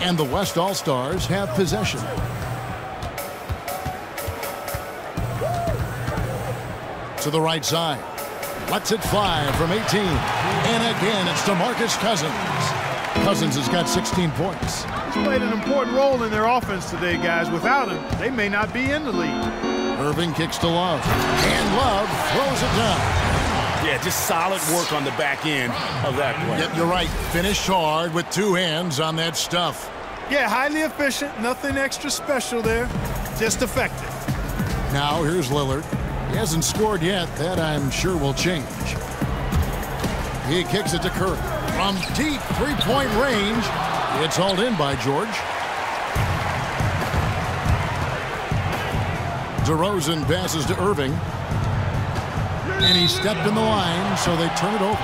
Speaker 5: And the West All-Stars have possession. To the right side. Lets it fly from 18. And again, it's DeMarcus Cousins. Cousins has got 16 points.
Speaker 7: He's played an important role in their offense today, guys. Without him, they may not be in the lead.
Speaker 5: Irving kicks to Love. And Love throws it down.
Speaker 9: Yeah, just solid work on the back end of that play.
Speaker 5: Yep, you're right. Finished hard with 2 hands on that stuff.
Speaker 7: Yeah, highly efficient. Nothing extra special there. Just effective.
Speaker 5: Now here's Lillard. He hasn't scored yet. That, I'm sure, will change. He kicks it to Curry. From deep 3-point range, it's hauled in by George. DeRozan passes to Irving. And he stepped in the line, so they turn it over.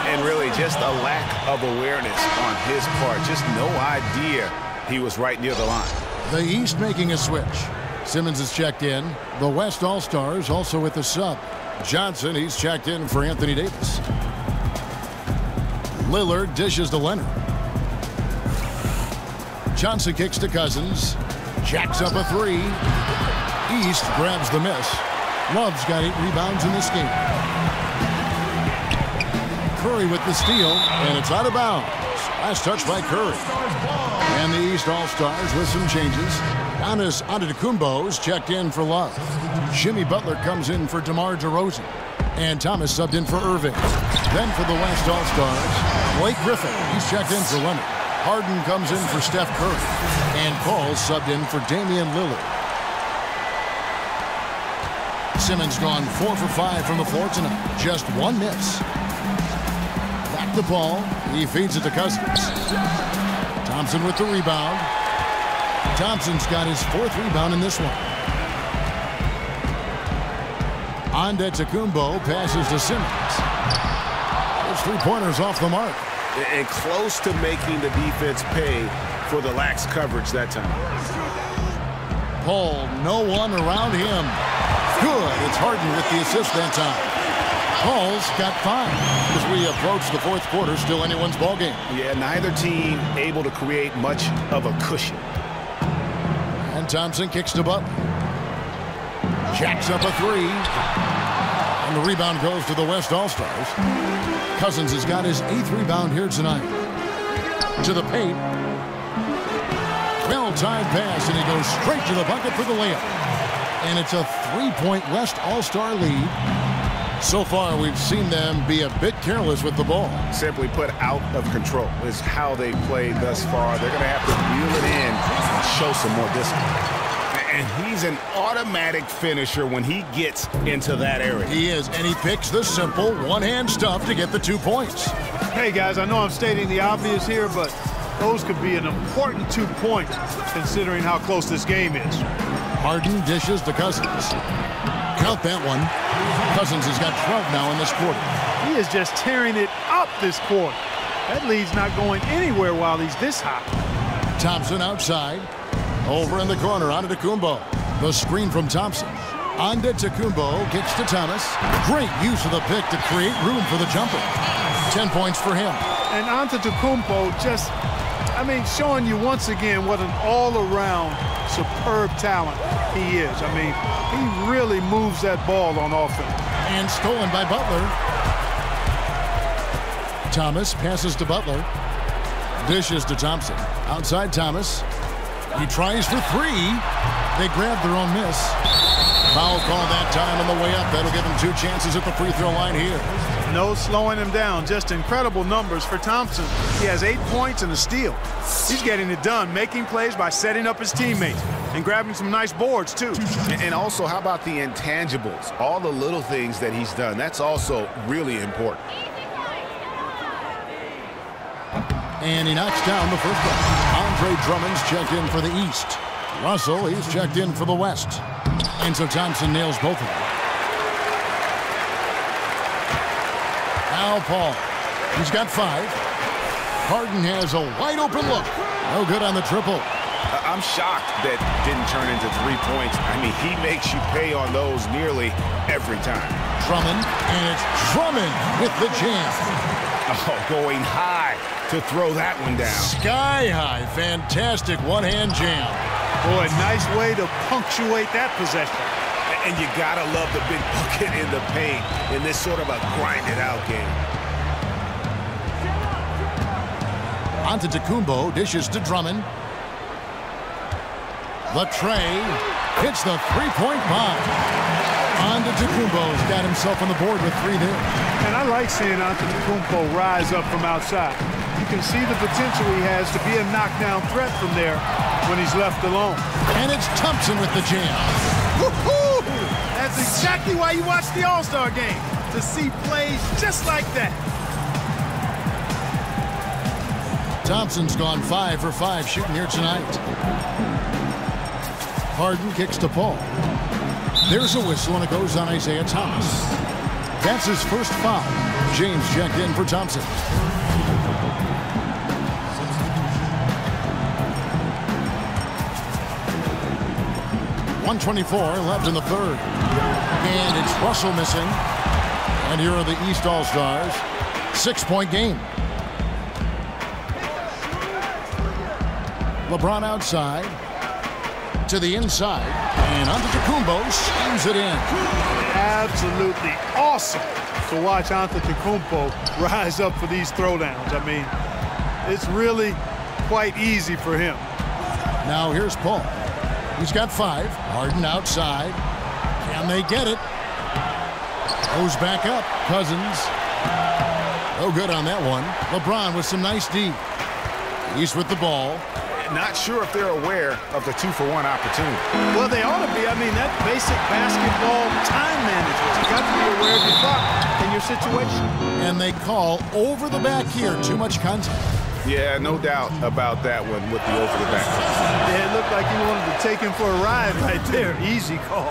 Speaker 6: And really just a lack of awareness on his part. Just no idea he was right near the line.
Speaker 5: The East making a switch. Simmons is checked in. The West All-Stars also with the sub. Johnson, he's checked in for Anthony Davis. Lillard dishes to Leonard. Johnson kicks to Cousins. Jacks up a 3. East grabs the miss. Love's got 8 rebounds in this game. Curry with the steal, and it's out of bounds. Last touch by Curry. And the East All-Stars with some changes. Giannis Antetokounmpo's checked in for Love. Jimmy Butler comes in for DeMar DeRozan. And Thomas subbed in for Irving. Then for the West All-Stars, Blake Griffin. He's checked in for Leonard. Harden comes in for Steph Curry. And Paul subbed in for Damian Lillard. Simmons gone 4 for 5 from the floor tonight. Just one miss. Back to Paul. He feeds it to Cousins. Thompson with the rebound. Thompson's got his 4th rebound in this one. Antetokounmpo passes to Simmons. Those 3-pointers off the mark.
Speaker 9: And close to making the defense pay for the lax coverage that time.
Speaker 5: Paul, no one around him. Good. It's Harden with the assist that time. Paul's got 5 as we approach the 4th quarter. Still anyone's ball game.
Speaker 6: Yeah, neither team able to create much of a cushion.
Speaker 5: And Thompson kicks to Butler. Jacks up a 3. And the rebound goes to the West All-Stars. Cousins has got his 8th rebound here tonight. To the paint. Well-timed pass, and he goes straight to the bucket for the layup. And it's a 3-point West All-Star lead. So far, we've seen them be a bit careless with the ball.
Speaker 6: Simply put, out of control is how they played thus far. They're going to have to reel it in and show some more discipline. And he's an automatic finisher when he gets into that area.
Speaker 5: He is, and he picks the simple one-hand stuff to get the 2 points.
Speaker 7: Hey, guys, I know I'm stating the obvious here, but those could be an important 2 points considering how close this game is.
Speaker 5: Harden dishes to Cousins. Count that one. Cousins has got 12 now in this quarter.
Speaker 7: He is just tearing it up this quarter. That lead's not going anywhere while he's this hot.
Speaker 5: Thompson outside. Over in the corner, Antetokounmpo. The screen from Thompson. Antetokounmpo kicks to Thomas. Great use of the pick to create room for the jumper. 10 points for him.
Speaker 7: And Antetokounmpo just, showing you once again what an all-around superb talent he is. He really moves that ball on offense.
Speaker 5: And stolen by Butler. Thomas passes to Butler. Dishes to Thompson. Outside Thomas. He tries for 3. They grab their own miss. Foul call that time on the way up. That'll give him 2 chances at the free throw line here.
Speaker 7: No slowing him down. Just incredible numbers for Thompson. He has 8 points and a steal. He's getting it done, making plays by setting up his teammates and grabbing some nice boards, too.
Speaker 6: And also, how about the intangibles? All the little things that he's done. That's also really important.
Speaker 5: And he knocks down the first one. Andre Drummond's checked in for the East. Russell, he's checked in for the West. And so Thompson nails both of them. Now Paul. He's got 5. Harden has a wide-open look. No good on the triple.
Speaker 6: I'm shocked that didn't turn into 3 points. He makes you pay on those nearly every time.
Speaker 5: Drummond, and it's Drummond with the jam.
Speaker 6: Oh, going high to throw that one down.
Speaker 5: Sky high. Fantastic one-hand jam.
Speaker 7: Boy, nice way to punctuate that possession.
Speaker 6: And you gotta love the big bucket in the paint in this sort of a grinded-out game.
Speaker 5: Antetokounmpo dishes to Drummond. The tray hits the 3-point bomb. Antetokounmpo's got himself on the board with 3 there.
Speaker 7: And I like seeing Antetokounmpo rise up from outside. You can see the potential he has to be a knockdown threat from there when he's left alone.
Speaker 5: And it's Thompson with the jam.
Speaker 7: Woo-hoo! That's exactly why you watch the All-Star game, to see plays just like that.
Speaker 5: Thompson's gone 5 for 5 shooting here tonight. Harden kicks to Paul. There's a whistle, and it goes on Isaiah Thomas. That's his first foul. James checked in for Thompson. .124 left in the third. And it's Russell missing. And here are the East All-Stars. 6-point game. LeBron outside. To the inside. And Antetokounmpo schemes it in.
Speaker 7: Absolutely awesome to watch Antetokounmpo rise up for these throwdowns. It's really quite easy for him.
Speaker 5: Now here's Paul. He's got 5. Harden outside. Can they get it? Goes back up. Cousins. No good on that one. LeBron with some nice D. He's with the ball.
Speaker 6: Not sure if they're aware of the 2-for-1 opportunity.
Speaker 7: Well, they ought to be. I mean, that basic basketball time management. You got to be aware of your clock and your situation.
Speaker 5: And they call over the back here. Too much contact.
Speaker 6: Yeah, no doubt about that one with the over the back.
Speaker 7: Yeah, it looked like he wanted to take him for a ride right there. Easy call.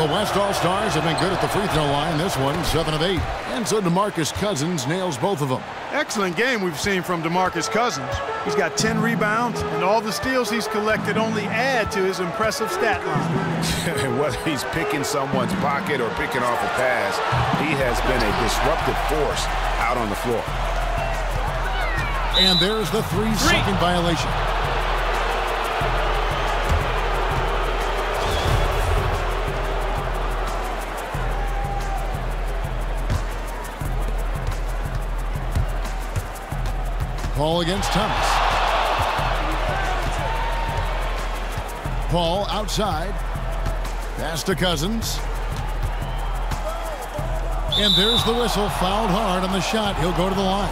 Speaker 5: The West All-Stars have been good at the free throw line. This one, 7 of 8. And so DeMarcus Cousins nails both of them.
Speaker 7: Excellent game we've seen from DeMarcus Cousins. He's got 10 rebounds, and all the steals he's collected only add to his impressive stat line.
Speaker 6: Whether he's picking someone's pocket or picking off a pass, he has been a disruptive force out on the floor.
Speaker 5: And there's the 3-second violation. Paul against Thomas. Paul outside. Pass to Cousins. And there's the whistle. Fouled hard on the shot. He'll go to the line.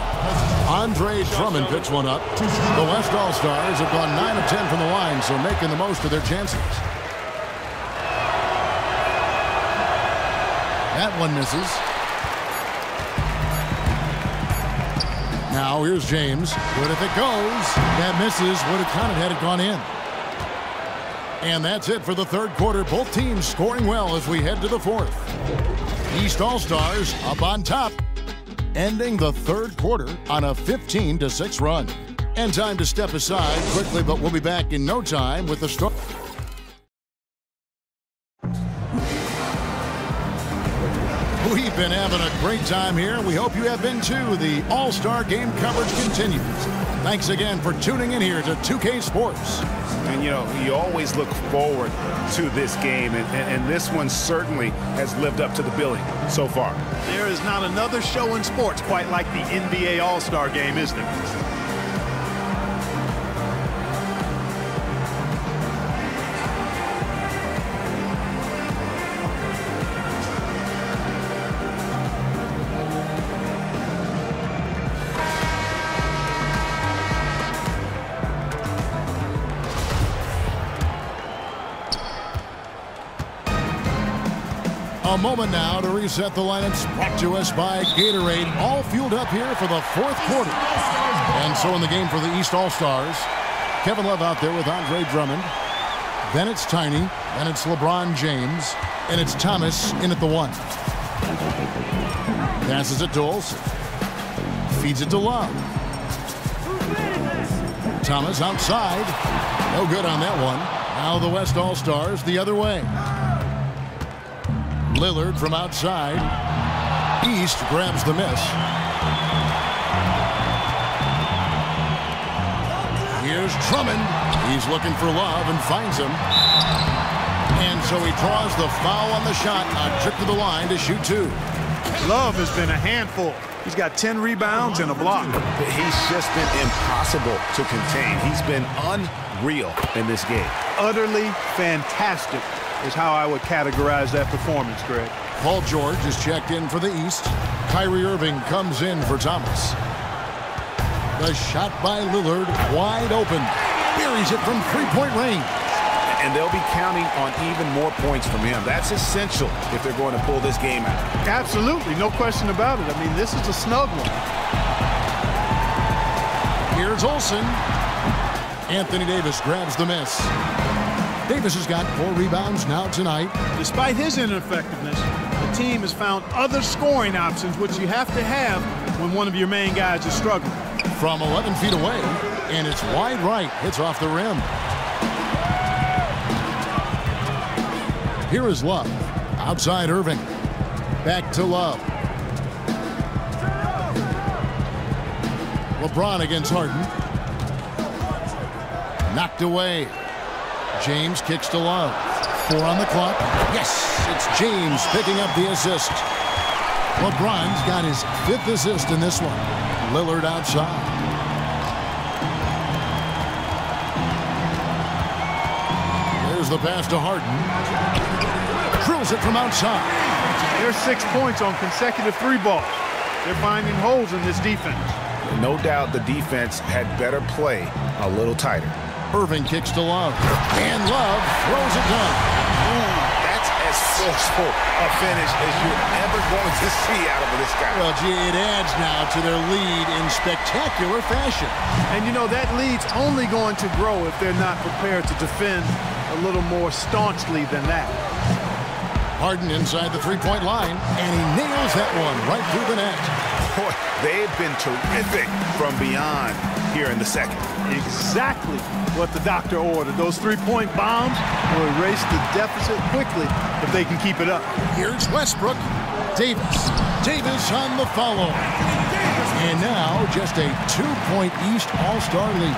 Speaker 5: Andre Drummond picks one up. The West All-Stars have gone 9 of 10 from the line, so making the most of their chances. That one misses. Now here's James. Good if it goes. That misses. Would have counted had it gone in. And that's it for the third quarter. Both teams scoring well as we head to the fourth. East All-Stars up on top, ending the third quarter on a 15-6 run. And time to step aside quickly, but we'll be back in no time with the start. We've been having a great time here, and we hope you have been too. The All-Star Game coverage continues. Thanks again for tuning in here to 2K Sports.
Speaker 6: And, you know, you always look forward to this game, and this one certainly has lived up to the billing so far.
Speaker 7: There is not another show in sports quite like the NBA All-Star Game, is there?
Speaker 5: A moment now to reset the lineups, brought to us by Gatorade, all fueled up here for the fourth quarter. And so in the game for the East All-Stars, Kevin Love out there with Andre Drummond. Then it's Tiny, then it's LeBron James, and it's Thomas in at the 1. Passes it to Olsen. Feeds it to Love. Thomas outside. No good on that one. Now the West All-Stars the other way. Lillard from outside. East grabs the miss. Here's Drummond. He's looking for Love and finds him. And so he draws the foul on the shot. A trip to the line to shoot 2.
Speaker 7: Love has been a handful. He's got 10 rebounds and a block.
Speaker 6: He's just been impossible to contain. He's been unreal in this game.
Speaker 7: Utterly fantastic is how I would categorize that performance, Greg.
Speaker 5: Paul George is checked in for the East. Kyrie Irving comes in for Thomas. The shot by Lillard, wide open. Buries it from three-point range.
Speaker 6: And they'll be counting on even more points from him. That's essential if they're going to pull this game out.
Speaker 7: Absolutely, no question about it. I mean, this is a snug one.
Speaker 5: Here's Olsen. Anthony Davis grabs the miss. Davis has got 4 rebounds now tonight.
Speaker 7: Despite his ineffectiveness, the team has found other scoring options, which you have to have when one of your main guys is struggling.
Speaker 5: From 11 feet away, and it's wide right. Hits off the rim. Here is Love. Outside Irving. Back to Love. LeBron against Harden. Knocked away. James kicks to Love. 4 on the clock. Yes, it's James picking up the assist. LeBron's got his 5th assist in this one. Lillard outside. Here's the pass to Harden. Drills it from outside.
Speaker 7: There's 6 points on consecutive 3 balls. They're finding holes in this defense.
Speaker 6: No doubt the defense had better play a little tighter.
Speaker 5: Irving kicks to Love. And Love throws it down.
Speaker 6: That's as forceful a finish as you're ever going to see out of this guy.
Speaker 5: Well, gee, it adds now to their lead in spectacular fashion.
Speaker 7: And, you know, that lead's only going to grow if they're not prepared to defend a little more staunchly than that.
Speaker 5: Harden inside the three-point line, and he nails that one right through the net.
Speaker 6: Boy, they've been terrific from beyond here in the second.
Speaker 7: Exactly what the doctor ordered. Those 3-point bombs will erase the deficit quickly if they can keep it up.
Speaker 5: Here's Westbrook. Davis on the follow. And now just a 2-point East All-Star lead.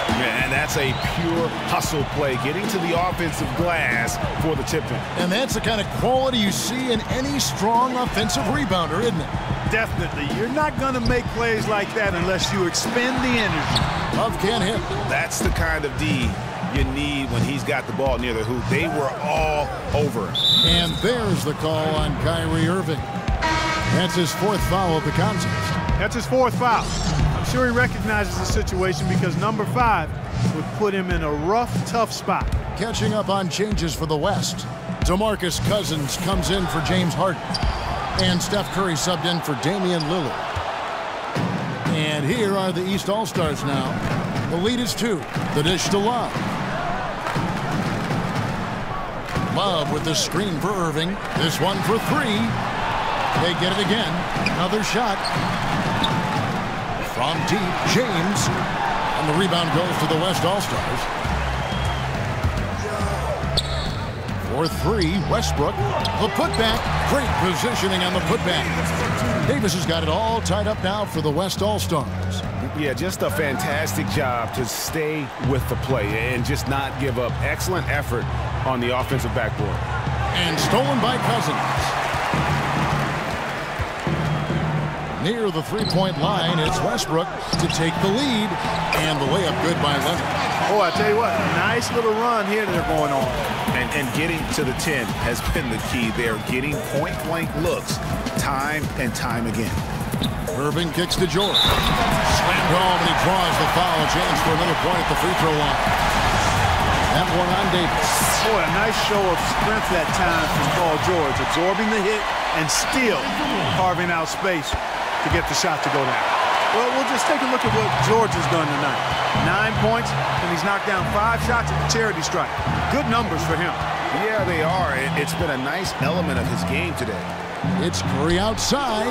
Speaker 6: And that's a pure hustle play, getting to the offensive glass for the tip-in.
Speaker 5: And that's the kind of quality you see in any strong offensive rebounder, isn't it?
Speaker 7: Definitely. You're not going to make plays like that unless you expend the energy.
Speaker 5: Love can't hit.
Speaker 6: That's the kind of D you need when he's got the ball near the hoop. They were all over him.
Speaker 5: And there's the call on Kyrie Irving. That's his 4th foul of the contest.
Speaker 7: That's his 4th foul. I'm sure he recognizes the situation because number 5 would put him in a rough, tough spot.
Speaker 5: Catching up on changes for the West. DeMarcus Cousins comes in for James Harden. And Steph Curry subbed in for Damian Lillard. And here are the East All-Stars now. The lead is 2. The dish to Love. Love with the screen for Irving. This one for 3. They get it again. Another shot. From deep, James. And the rebound goes to the West All-Stars. For 3, Westbrook. The putback. Great positioning on the putback. Davis has got it all tied up now for the West All-Stars.
Speaker 6: Yeah, just a fantastic job to stay with the play and just not give up. Excellent effort on the offensive backboard.
Speaker 5: And stolen by Cousins. Near the three-point line, it's Westbrook to take the lead. And the layup good by Leonard.
Speaker 7: Oh, I tell you what, nice little run here they're going on.
Speaker 6: And getting to the 10 has been the key. They're getting point-blank looks time and time again.
Speaker 5: Irving kicks to George. Slammed home, and he draws the foul. A chance for another point at the free throw line. That one on Davis.
Speaker 7: Boy, a nice show of strength that time from Paul George, absorbing the hit and still carving out space to get the shot to go down. Well, we'll just take a look at what George has done tonight. 9 points, and he's knocked down 5 shots at the charity stripe. Good numbers for him.
Speaker 6: Yeah, they are. It's been a nice element of his game today.
Speaker 5: It's Curry outside.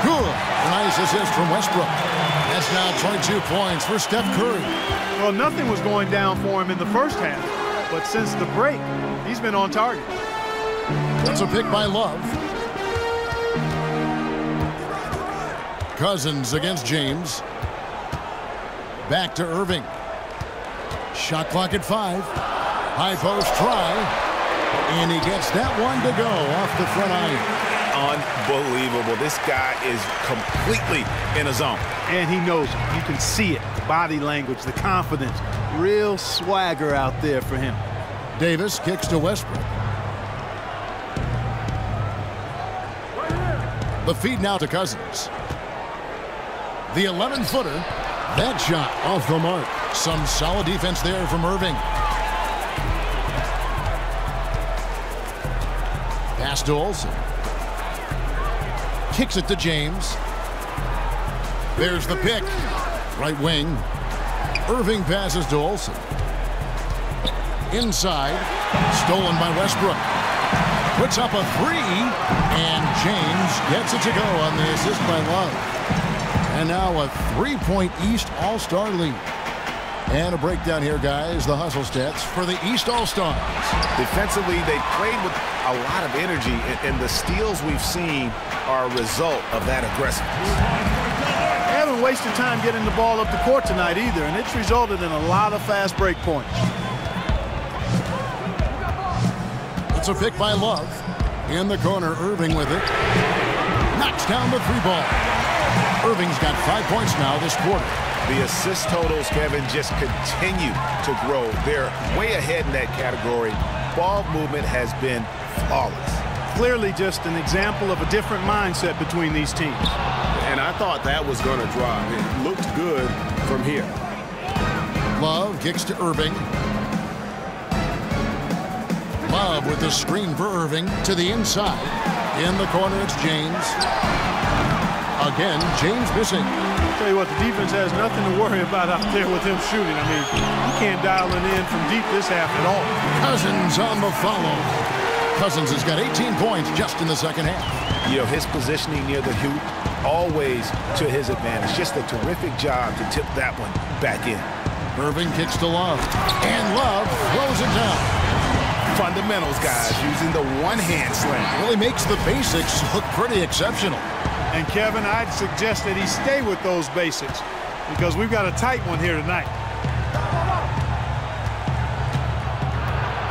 Speaker 5: Good. Nice assist from Westbrook. That's now 22 points for Steph Curry.
Speaker 7: Well, nothing was going down for him in the first half, but since the break, he's been on target.
Speaker 5: That's a pick by Love. Cousins against James. Back to Irving. Shot clock at 5. High post try. And he gets that one to go off the front iron.
Speaker 6: Unbelievable. This guy is completely in a zone.
Speaker 7: And he knows it. You can see it. Body language, the confidence. Real swagger out there for him.
Speaker 5: Davis kicks to Westbrook. The feed now to Cousins. The 11-footer. That shot off the mark. Some solid defense there from Irving. Pass to Olsen. Kicks it to James. There's the pick. Right wing. Irving passes to Olsen. Inside. Stolen by Westbrook. Puts up a 3. And James gets it to go on the assist by Love. And now a 3-point East All-Star lead. And a breakdown here, guys. The hustle stats for the East All-Stars.
Speaker 6: Defensively, they played with a lot of energy, and the steals we've seen are a result of that aggressiveness.
Speaker 7: They haven't wasted time getting the ball up the court tonight either, and it's resulted in a lot of fast break points.
Speaker 5: It's a pick by Love. In the corner, Irving with it. Knocks down the 3 ball. Irving's got 5 points now this quarter.
Speaker 6: The assist totals, Kevin, just continue to grow. They're way ahead in that category. Ball movement has been flawless.
Speaker 7: Clearly just an example of a different mindset between these teams.
Speaker 9: And I thought that was going to drive. It looked good from here.
Speaker 5: Love kicks to Irving. Love with the screen for Irving to the inside. In the corner, it's James. Again, James missing.
Speaker 7: I'll tell you what, the defense has nothing to worry about out there with him shooting. I mean, you can't dial it in from deep this half at all.
Speaker 5: Cousins on the follow. Cousins has got 18 points just in the second half.
Speaker 6: You know, his positioning near the hoop, always to his advantage. Just a terrific job to tip that one back in.
Speaker 5: Irving kicks to Love. And Love throws it down.
Speaker 6: Fundamentals, guys, using the one-hand slam.
Speaker 5: Really makes the basics look pretty exceptional.
Speaker 7: And Kevin, I'd suggest that he stay with those basics because we've got a tight one here tonight.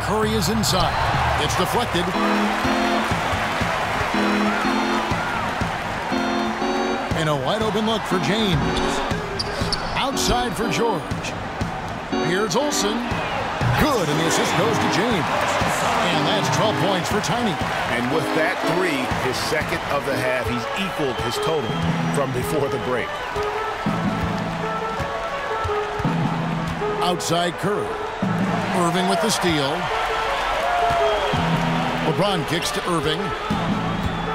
Speaker 5: Curry is inside. It's deflected. And a wide open look for James. Outside for George. Here's Olsen. Good, and the assist goes to James. And that's 12 points for Tiny.
Speaker 6: And with that three, his second of the half, he's equaled his total from before the break.
Speaker 5: Outside Curry. Irving with the steal. LeBron kicks to Irving.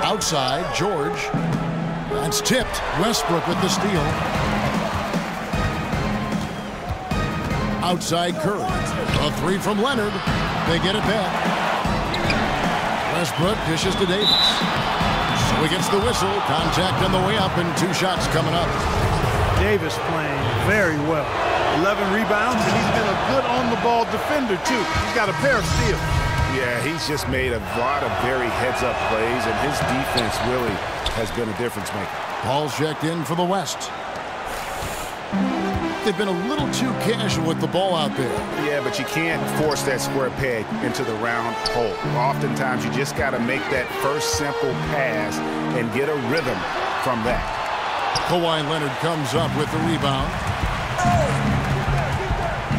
Speaker 5: Outside, George. That's tipped. Westbrook with the steal. Outside Curry. A three from Leonard. They get it back. Westbrook dishes to Davis. So he gets the whistle. Contact on the way up and 2 shots coming up.
Speaker 7: Davis playing very well. 11 rebounds, and he's been a good on-the-ball defender, too. He's got a pair of steals.
Speaker 6: Yeah, he's just made a lot of very heads-up plays, and his defense really has been a difference maker.
Speaker 5: Ball's checked in for the West. They've been a little too casual with the ball out there.
Speaker 6: Yeah, but you can't force that square peg into the round hole. Oftentimes, you just got to make that first simple pass and get a rhythm from that.
Speaker 5: Kawhi Leonard comes up with the rebound.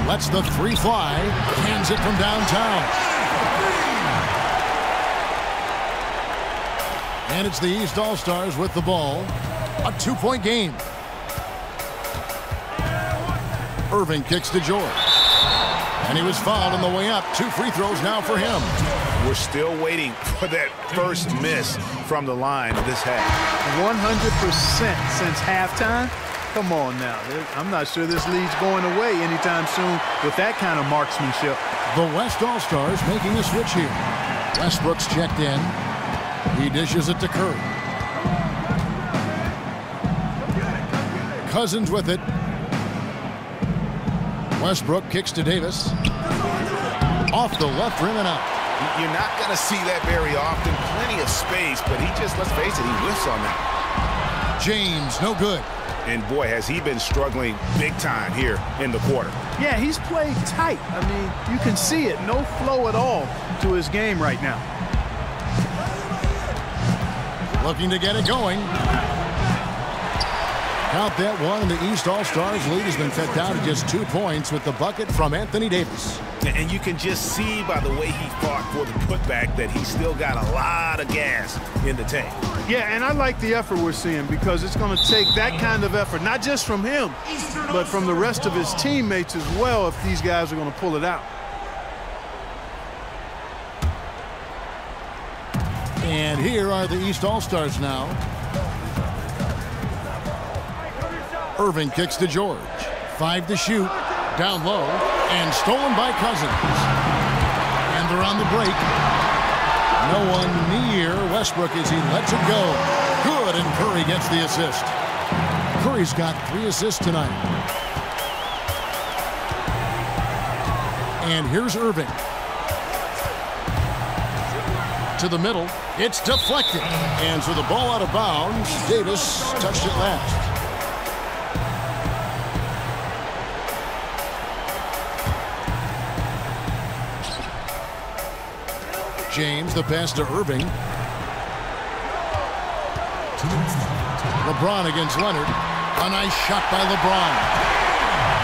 Speaker 5: Lets the three fly. Hands it from downtown. And it's the East All-Stars with the ball. A 2-point game. Irving kicks to George. And he was fouled on the way up. 2 free throws now for him.
Speaker 6: We're still waiting for that first miss from the line of this half.
Speaker 7: 100% since halftime. Come on now. I'm not sure this lead's going away anytime soon with that kind of marksmanship.
Speaker 5: The West All-Stars making a switch here. Westbrook's checked in. He dishes it to Curry. Cousins with it. Westbrook kicks to Davis. Off the left rim and out.
Speaker 6: You're not going to see that very often. Plenty of space, but he just, let's face it, he whiffs on that.
Speaker 5: James, no good.
Speaker 6: And boy, has he been struggling big time here in the quarter.
Speaker 7: Yeah, he's played tight. I mean, you can see it. No flow at all to his game right now.
Speaker 5: Looking to get it going. Count that one, and the East All-Stars lead has been cut down to just 2 points with the bucket from Anthony Davis.
Speaker 6: And you can just see by the way he fought for the putback that he's still got a lot of gas in the tank.
Speaker 7: Yeah, and I like the effort we're seeing because it's going to take that kind of effort, not just from him, but from the rest of his teammates as well if these guys are going to pull it out.
Speaker 5: And here are the East All-Stars now. Irving kicks to George. 5 to shoot. Down low. And stolen by Cousins. And they're on the break. No one near Westbrook as he lets it go. Good, and Curry gets the assist. Curry's got 3 assists tonight. And here's Irving. To the middle. It's deflected. And so the ball out of bounds. Davis touched it last. James, the pass to Irving. LeBron against Leonard. A nice shot by LeBron.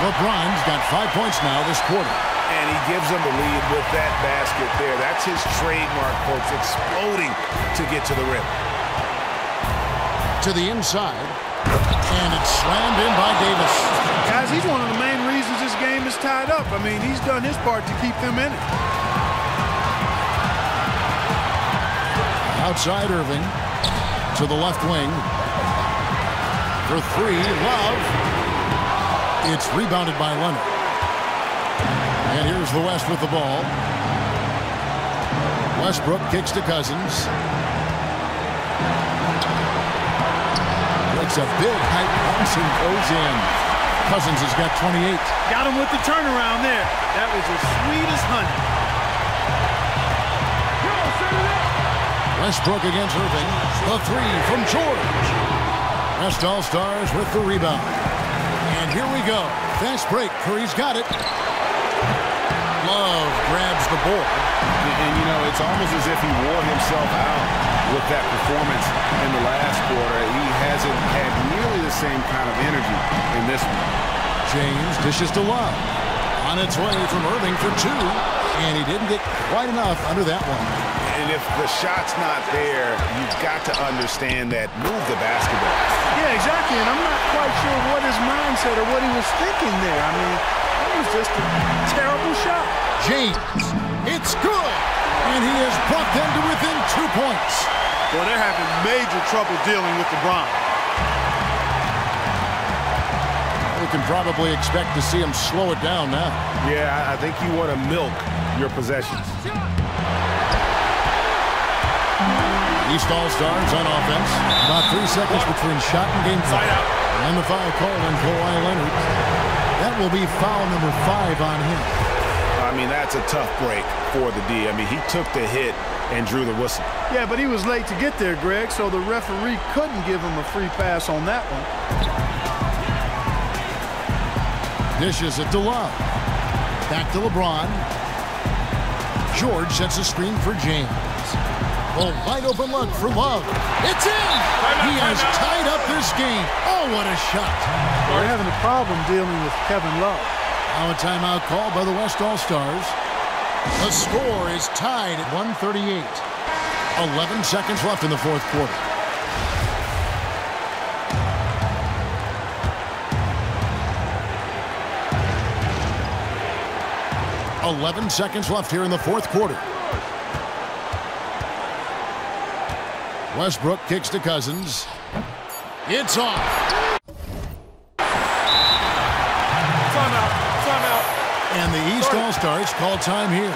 Speaker 5: LeBron's got 5 points now this quarter.
Speaker 6: And he gives them the lead with that basket there. That's his trademark, folks, exploding to get to the rim.
Speaker 5: To the inside. And it's slammed in by Davis.
Speaker 7: Guys, he's one of the main reasons this game is tied up. I mean, he's done his part to keep them in it.
Speaker 5: Outside Irving. To the left wing. For three, Love. It's rebounded by Leonard. And here's the West with the ball. Westbrook kicks to Cousins. It's a big height pass and goes in. Cousins has got 28.
Speaker 7: Got him with the turnaround there. That was as sweet as honey.
Speaker 5: Westbrook against Irving. The three from George. West All-Stars with the rebound. And here we go. Fast break. Curry's got it. Love grabs the ball.
Speaker 6: And, you know, it's almost as if he wore himself out with that performance in the last quarter. He hasn't had nearly the same kind of energy in this one.
Speaker 5: James dishes to Love. On its way from Irving for two. And he didn't get quite enough under that one.
Speaker 6: And if the shot's not there, you've got to understand that move the basketball.
Speaker 7: Yeah, exactly. And I'm not quite sure what his mindset or what he was thinking there. I mean, that was just a terrible shot.
Speaker 5: James, it's good. And he has brought them to within 2 points.
Speaker 7: Well, they're having major trouble dealing with LeBron.
Speaker 5: We can probably expect to see him slow it down now.
Speaker 6: Yeah, I think you want to milk your possessions.
Speaker 5: East All-Stars on offense. About 3 seconds between shot and game time. And the foul called on Kawhi Leonard. That will be foul number 5 on him.
Speaker 6: I mean, that's a tough break for the D. I mean, he took the hit and drew the whistle.
Speaker 7: Yeah, but he was late to get there, Greg, so the referee couldn't give him a free pass on that one.
Speaker 5: Dishes it to Love. Back to LeBron. George sets a screen for James. A wide open look for Love. It's in! He has tied up this game. Oh, what a shot.
Speaker 7: They're having a problem dealing with Kevin Love.
Speaker 5: Now a timeout called by the West All-Stars. The score is tied at 138. 11 seconds left in the fourth quarter. .11 seconds left here in the fourth quarter. Westbrook kicks to Cousins. It's off.
Speaker 7: Timeout.
Speaker 5: And the East All-Stars call time here.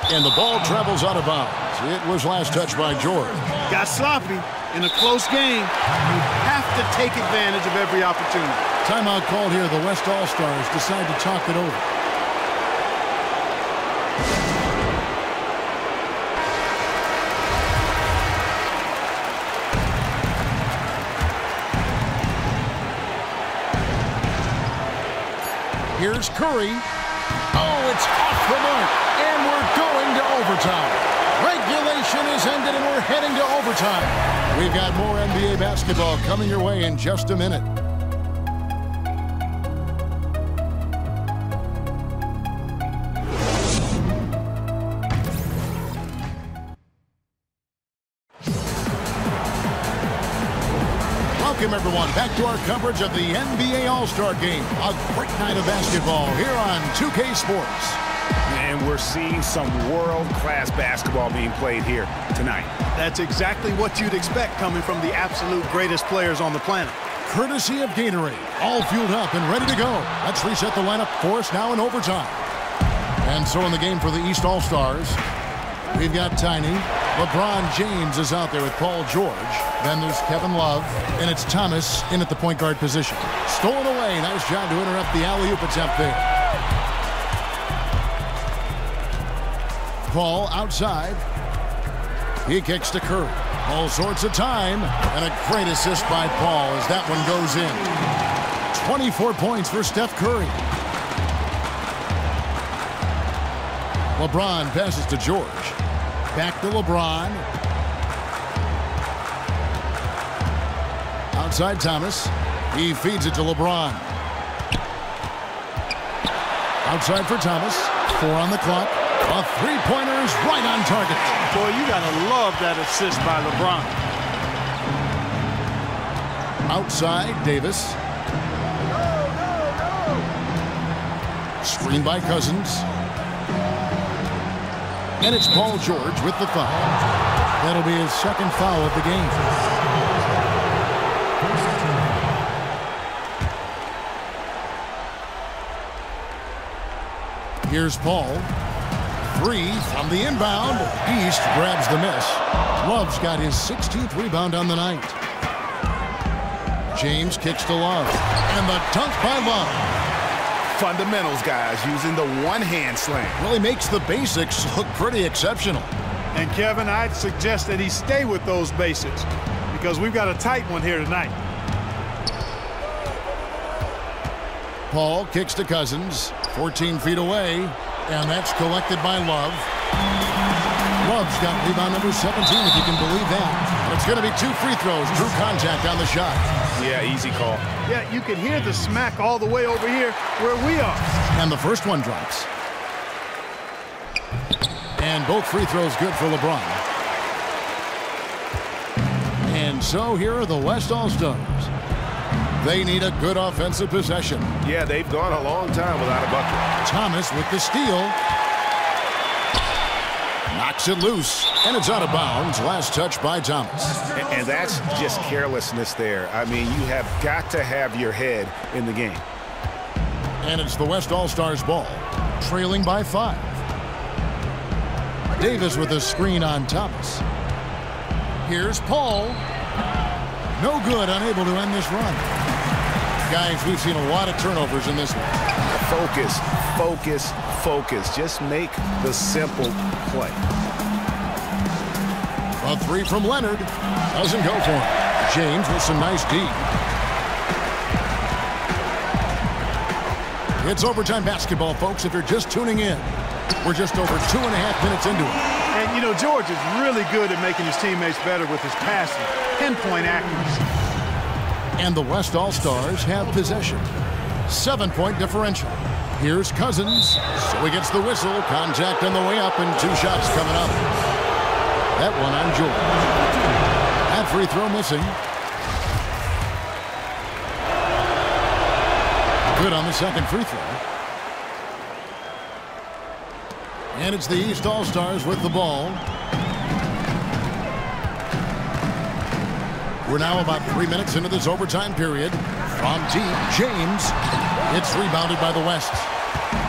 Speaker 5: And the ball travels out of bounds. It was last touched by George.
Speaker 7: Got sloppy in a close game. You have to take advantage of every opportunity.
Speaker 5: Timeout called here. The West All-Stars decide to talk it over. Here's Curry. Oh, it's off the mark. And we're going to overtime. Regulation is ended and we're heading to overtime. We've got more NBA basketball coming your way in just a minute. Welcome, everyone, back to our coverage of the NBA All-Star Game. A great night of basketball here on 2K Sports.
Speaker 6: And we're seeing some world-class basketball being played here tonight.
Speaker 7: That's exactly what you'd expect coming from the absolute greatest players on the planet.
Speaker 5: Courtesy of Gatorade, all fueled up and ready to go. Let's reset the lineup for us now in overtime. And so in the game for the East All-Stars, we've got Tiny, LeBron James is out there with Paul George. Then there's Kevin Love, and it's Thomas in at the point guard position. Stolen away. Nice job to interrupt the alley-oop attempt there. Paul outside. He kicks to Curry. All sorts of time, and a great assist by Paul as that one goes in. 24 points for Steph Curry. LeBron passes to George. Back to LeBron. Outside Thomas. He feeds it to LeBron. Outside for Thomas. 4 on the clock. A three-pointer is right on target.
Speaker 7: Boy, you got to love that assist by LeBron.
Speaker 5: Outside, Davis. Screen by Cousins. And it's Paul George with the foul. That'll be his second foul of the game. Here's Paul. 3 from the inbound. East grabs the miss. Love's got his 16th rebound on the night. James kicks to Love. And the dunk by Love.
Speaker 6: Fundamentals, guys, using the one-hand slam.
Speaker 5: Really makes the basics look pretty exceptional.
Speaker 7: And, Kevin, I'd suggest that he stay with those basics because we've got a tight one here tonight.
Speaker 5: Paul kicks to Cousins, 14 feet away, and that's collected by Love. Love's got rebound number 17, if you can believe that. And it's going to be 2 free throws. Drew contact on the shot.
Speaker 6: Yeah, easy call.
Speaker 7: Yeah, you can hear the smack all the way over here where we are.
Speaker 5: And the first one drops. And both free throws good for LeBron. And so here are the West All-Stars. They need a good offensive possession.
Speaker 9: Yeah, they've gone a long time without a bucket.
Speaker 5: Thomas with the steal. Knocks it loose, and it's out of bounds. Last touch by Thomas.
Speaker 6: And that's just carelessness there. I mean, you have got to have your head in the game.
Speaker 5: And it's the West All-Stars ball, trailing by 5. Davis with a screen on Thomas. Here's Paul. No good, unable to end this run. Guys, we've seen a lot of turnovers in this one.
Speaker 6: Focus, focus, focus. Just make the simple play.
Speaker 5: A 3 from Leonard. Doesn't go for him. James with some nice D. It's overtime basketball, folks, if you're just tuning in. We're just over 2.5 minutes into it.
Speaker 7: And, you know, George is really good at making his teammates better with his passing. Pinpoint accuracy.
Speaker 5: And the West All-Stars have possession. 7-point differential. Here's Cousins. So he gets the whistle. Contact on the way up and 2 shots coming up. That one on George. That free throw missing. Good on the second free throw. And it's the East All-Stars with the ball. We're now about 3 minutes into this overtime period. From deep, James. It's rebounded by the West.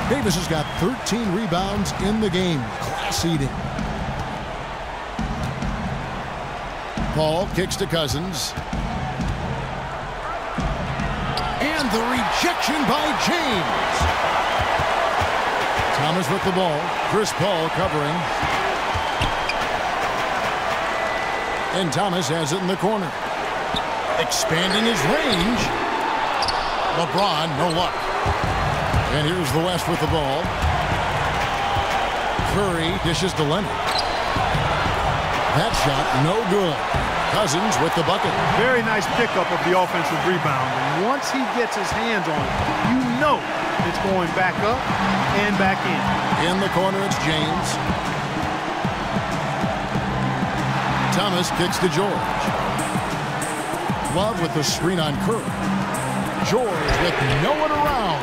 Speaker 5: Davis has got 13 rebounds in the game. Class eating. Paul kicks to Cousins. And the rejection by James. Thomas with the ball. Chris Paul covering. And Thomas has it in the corner. Expanding his range. LeBron, no luck. And here's the West with the ball. Curry dishes to Leonard. That shot, no good. Cousins with the bucket.
Speaker 7: Very nice pickup of the offensive rebound. And once he gets his hands on it, you know it's going back up and back in.
Speaker 5: In the corner, it's James. Thomas kicks to George. Love with the screen on Curry. George with no one around.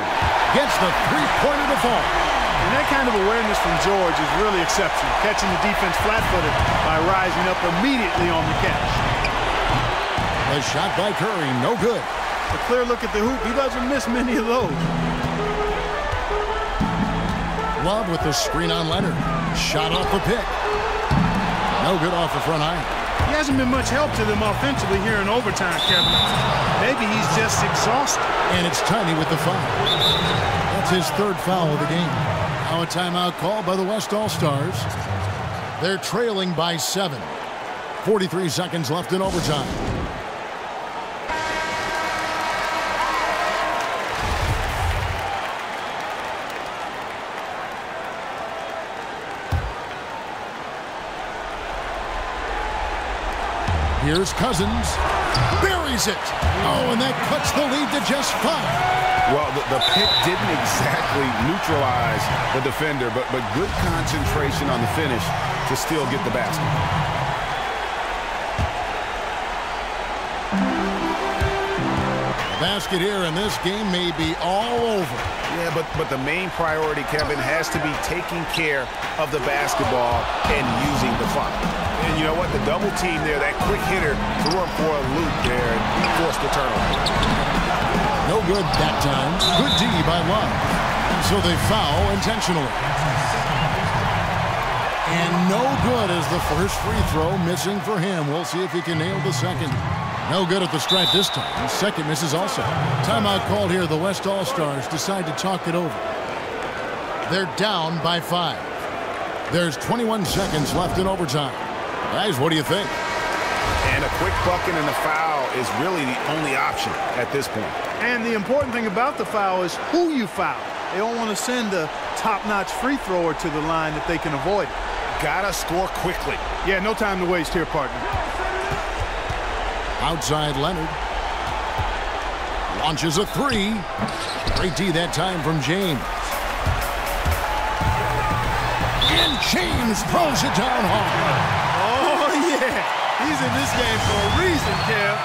Speaker 5: Gets the three-pointer to fall.
Speaker 7: And that kind of awareness from George is really exceptional. Catching the defense flat-footed by rising up immediately on the catch.
Speaker 5: A shot by Curry, no good.
Speaker 7: A clear look at the hoop. He doesn't miss many of those.
Speaker 5: Love with the screen on Leonard. Shot off the pick. No good off the front iron.
Speaker 7: He hasn't been much help to them offensively here in overtime, Kevin. Maybe he's just exhausted.
Speaker 5: And it's Tiny with the foul. That's his third foul of the game. Now a timeout call by the West All-Stars. They're trailing by 7. 43 seconds left in overtime. Here's Cousins. Buries it. Oh, and that cuts the lead to just 5.
Speaker 6: Well, the pick didn't exactly neutralize the defender, but good concentration on the finish to still get the basket.
Speaker 5: The basket here, and this game may be all over.
Speaker 6: Yeah, but the main priority, Kevin, has to be taking care of the basketball and using the clock. And you know what? The double team there, that quick hitter threw him for a loop there and forced the turnover.
Speaker 5: No good that time. Good D by Love. So they foul intentionally. And no good as the first free throw missing for him. We'll see if he can nail the second. No good at the stripe this time. The second misses also. Timeout called here. The West All-Stars decide to talk it over. They're down by 5. There's 21 seconds left in overtime. Guys, what do you think?
Speaker 6: And a quick bucket and a foul is really the only option at this point.
Speaker 7: And the important thing about the foul is who you foul. They don't want to send a top-notch free thrower to the line if they can avoid it.
Speaker 6: Gotta score quickly.
Speaker 7: Yeah, no time to waste here, partner.
Speaker 5: Outside Leonard. Launches a 3. Great D that time from James. And James throws it down hard.
Speaker 7: Oh, yeah. He's in this game for a reason, Kev.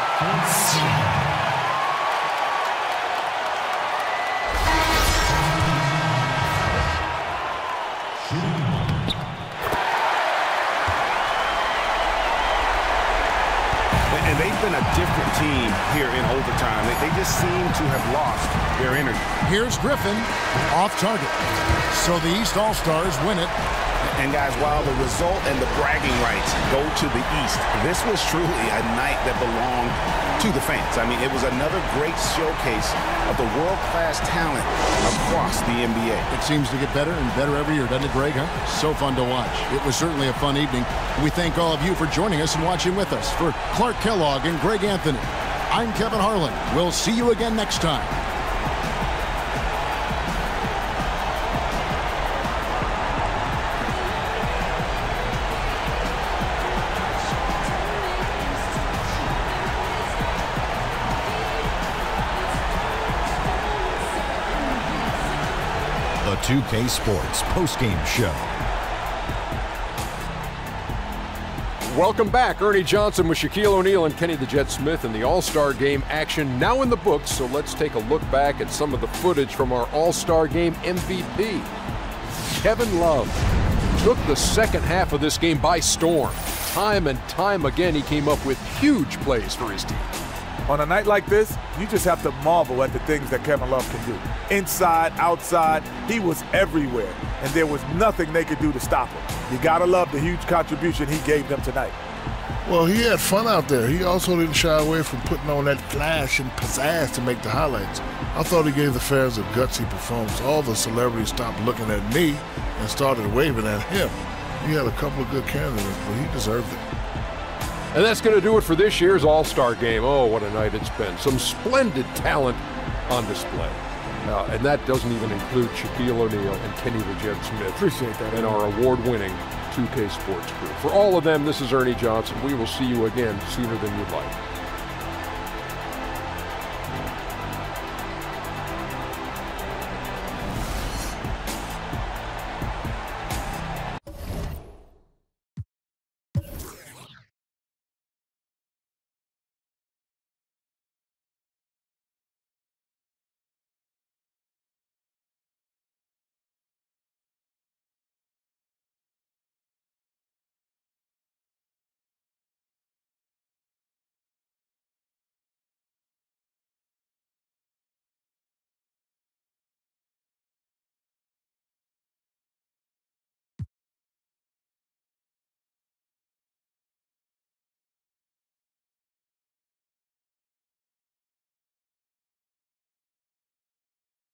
Speaker 6: And they've been a different team here in overtime. They just seem to have lost their energy.
Speaker 5: Here's Griffin, off target. So the East All-Stars win it.
Speaker 6: And guys, while the result and the bragging rights go to the East, this was truly a night that belonged to the fans. I mean, it was another great showcase of the world-class talent across the NBA.
Speaker 5: It seems to get better and better every year, doesn't it, Greg? Huh? So fun to watch. It was certainly a fun evening. We thank all of you for joining us and watching with us. For Clark Kellogg and Greg Anthony, I'm Kevin Harlan. We'll see you again next time.
Speaker 1: The 2K Sports postgame show.
Speaker 2: Welcome back. Ernie Johnson with Shaquille O'Neal and Kenny the Jet Smith in the All-Star Game action now in the books. So let's take a look back at some of the footage from our All-Star Game MVP. Kevin Love took the second half of this game by storm. Time and time again, he came up with huge plays for his team.
Speaker 3: On a night like this, you just have to marvel at the things that Kevin Love can do. Inside, outside, he was everywhere, and there was nothing they could do to stop him. You gotta love the huge contribution he gave them tonight.
Speaker 4: Well, he had fun out there. He also didn't shy away from putting on that flash and pizzazz to make the highlights. I thought he gave the fans a gutsy performance. All the celebrities stopped looking at me and started waving at him. He had a couple of good candidates, but he deserved it.
Speaker 2: And that's going to do it for this year's All-Star Game. Oh, what a night it's been. Some splendid talent on display. And that doesn't even include Shaquille O'Neal and Kenny the Jet Smith.
Speaker 3: Appreciate that.
Speaker 2: And our award-winning 2K Sports crew. For all of them, this is Ernie Johnson. We will see you again sooner than you'd like.